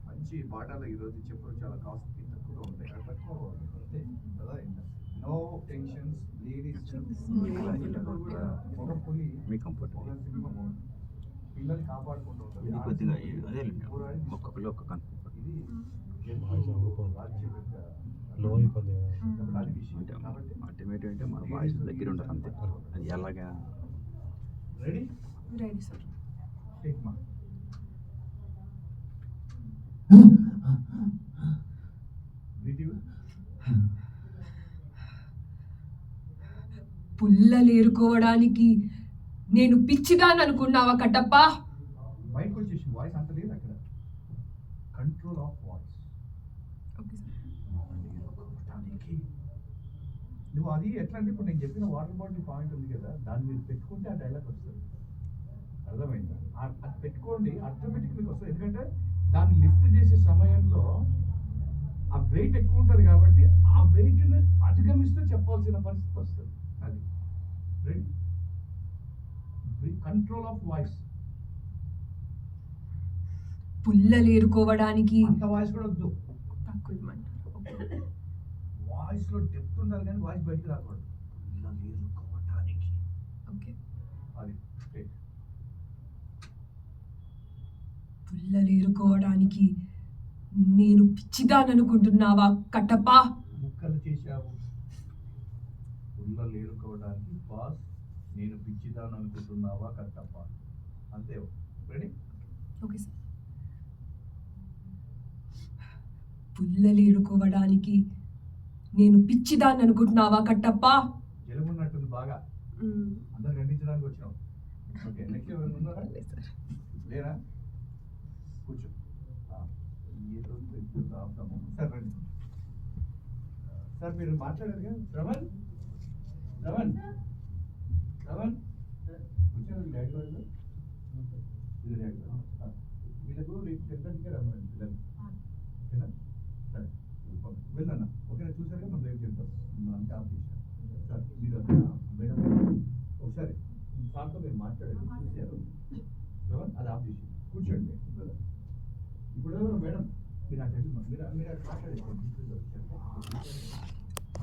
A: మంచి బాటాలో ఈరోజు చెప్పులు చాలా కాస్ట్ తక్కువగా ఉంటాయి, అక్కడ పట్టుకోవాలి అంతే. అర్థమైందా? No tensions. లేడీస్ కూడా ఒక పులి ఒక సింహము పిల్లల్ని కాపాడుకుంటూ ఉంటారు. ఇది రాజ్యం యొక్క
J: లో అయిపోద్ది కదా.
A: కాబట్టి
L: ఆటోమేటిక్ అంటే మన వాయిస్ దగ్గర ఉంటుంది అంతే. అది ఎలాగా?
A: రెడీ?
G: Ready sir.
A: టేక్ మా
G: పుల్లలేరుకోవడానికి నేను పిచ్చిదాన్ని అనుకున్నావా కట్టప్ప?
A: బయటకు వచ్చేసి వాయిస్ అంత లేదు అక్కడ. Control of voice. నువ్వు అది ఎట్లా అంటే ఇప్పుడు నేను చెప్పిన వాటర్ బాటిల్ పాయింట్ ఉంది కదా, దాన్ని మీరు పెట్టుకుంటే ఆ డైలాగ్ వస్తుంది. అర్థమైందా? అది పెట్టుకోండి, ఆటోమేటిక్ మీకు వస్తుంది. ఎందుకంటే దాన్ని లిఫ్ట్ చేసే సమయంలో ఆ వెయిట్ ఎక్కువ ఉంటుంది కాబట్టి ఆ వెయిట్ని అధిగమిస్తూ చెప్పాల్సిన పరిస్థితి వస్తుంది. అది రెడీ? Control of voice.
G: పుల్లలేరుకోవడానికి
A: అంత వాయిస్ కూడా వద్దు, వాయిస్ లో డెప్త్ ఉండాలి కానీ వాయిస్ బయటకు రాకూడదు. ఇలా లేరుకోవటానికి అది
G: పుల్లలేరుకోవడానికి నేను పిచ్చిదాన్ని అనుకుంటున్నావా కట్టప్ప?
A: ముక్కలు చేశావు. పుల్లలు ఏరుకోవడానికి బాస్ నేను పిచ్చిదాన్ని అనుకుంటున్నావా కట్టప్ప? అంతే. రెడీ?
G: Okay sir. పుల్లలేరుకోవడానికి నేను పిచ్చిదాన్ని అనుకుంటున్నావా కట్టప్ప?
A: జలుబున్నట్టుంది బాగా, అందరు ఖండించడానికి వచ్చినావు. ఓకే, నెక్స్ట్ ఎవరైనా ఉన్నారా? లేరా? కూర్చో. సార్ రండి సార్. మీరు మాట్లాడారు కదా శ్రవణ్. శ్రవణ్ శ్రవణ్ వచ్చారు డాడీ వాళ్ళు. ఇది డాడీ వాళ్ళు. వీళ్ళకు రేపు 10:30కే రమ్మనండి పిల్లలు. ఓకేనా? సరే వెళ్ళన్నా. ఓకేనా? చూసారుగా మనం రేపు చెప్తాం. అంతే ఆఫ్ చేశారు సార్. మీరు మేడం ఒకసారి సార్తో మీరు మాట్లాడారు, చూశారు. శ్రవణ్ అది ఆఫ్ చేసి కూర్చోండి. ఇప్పుడు మేడం మీరు నాకు మీరు మాట్లాడేది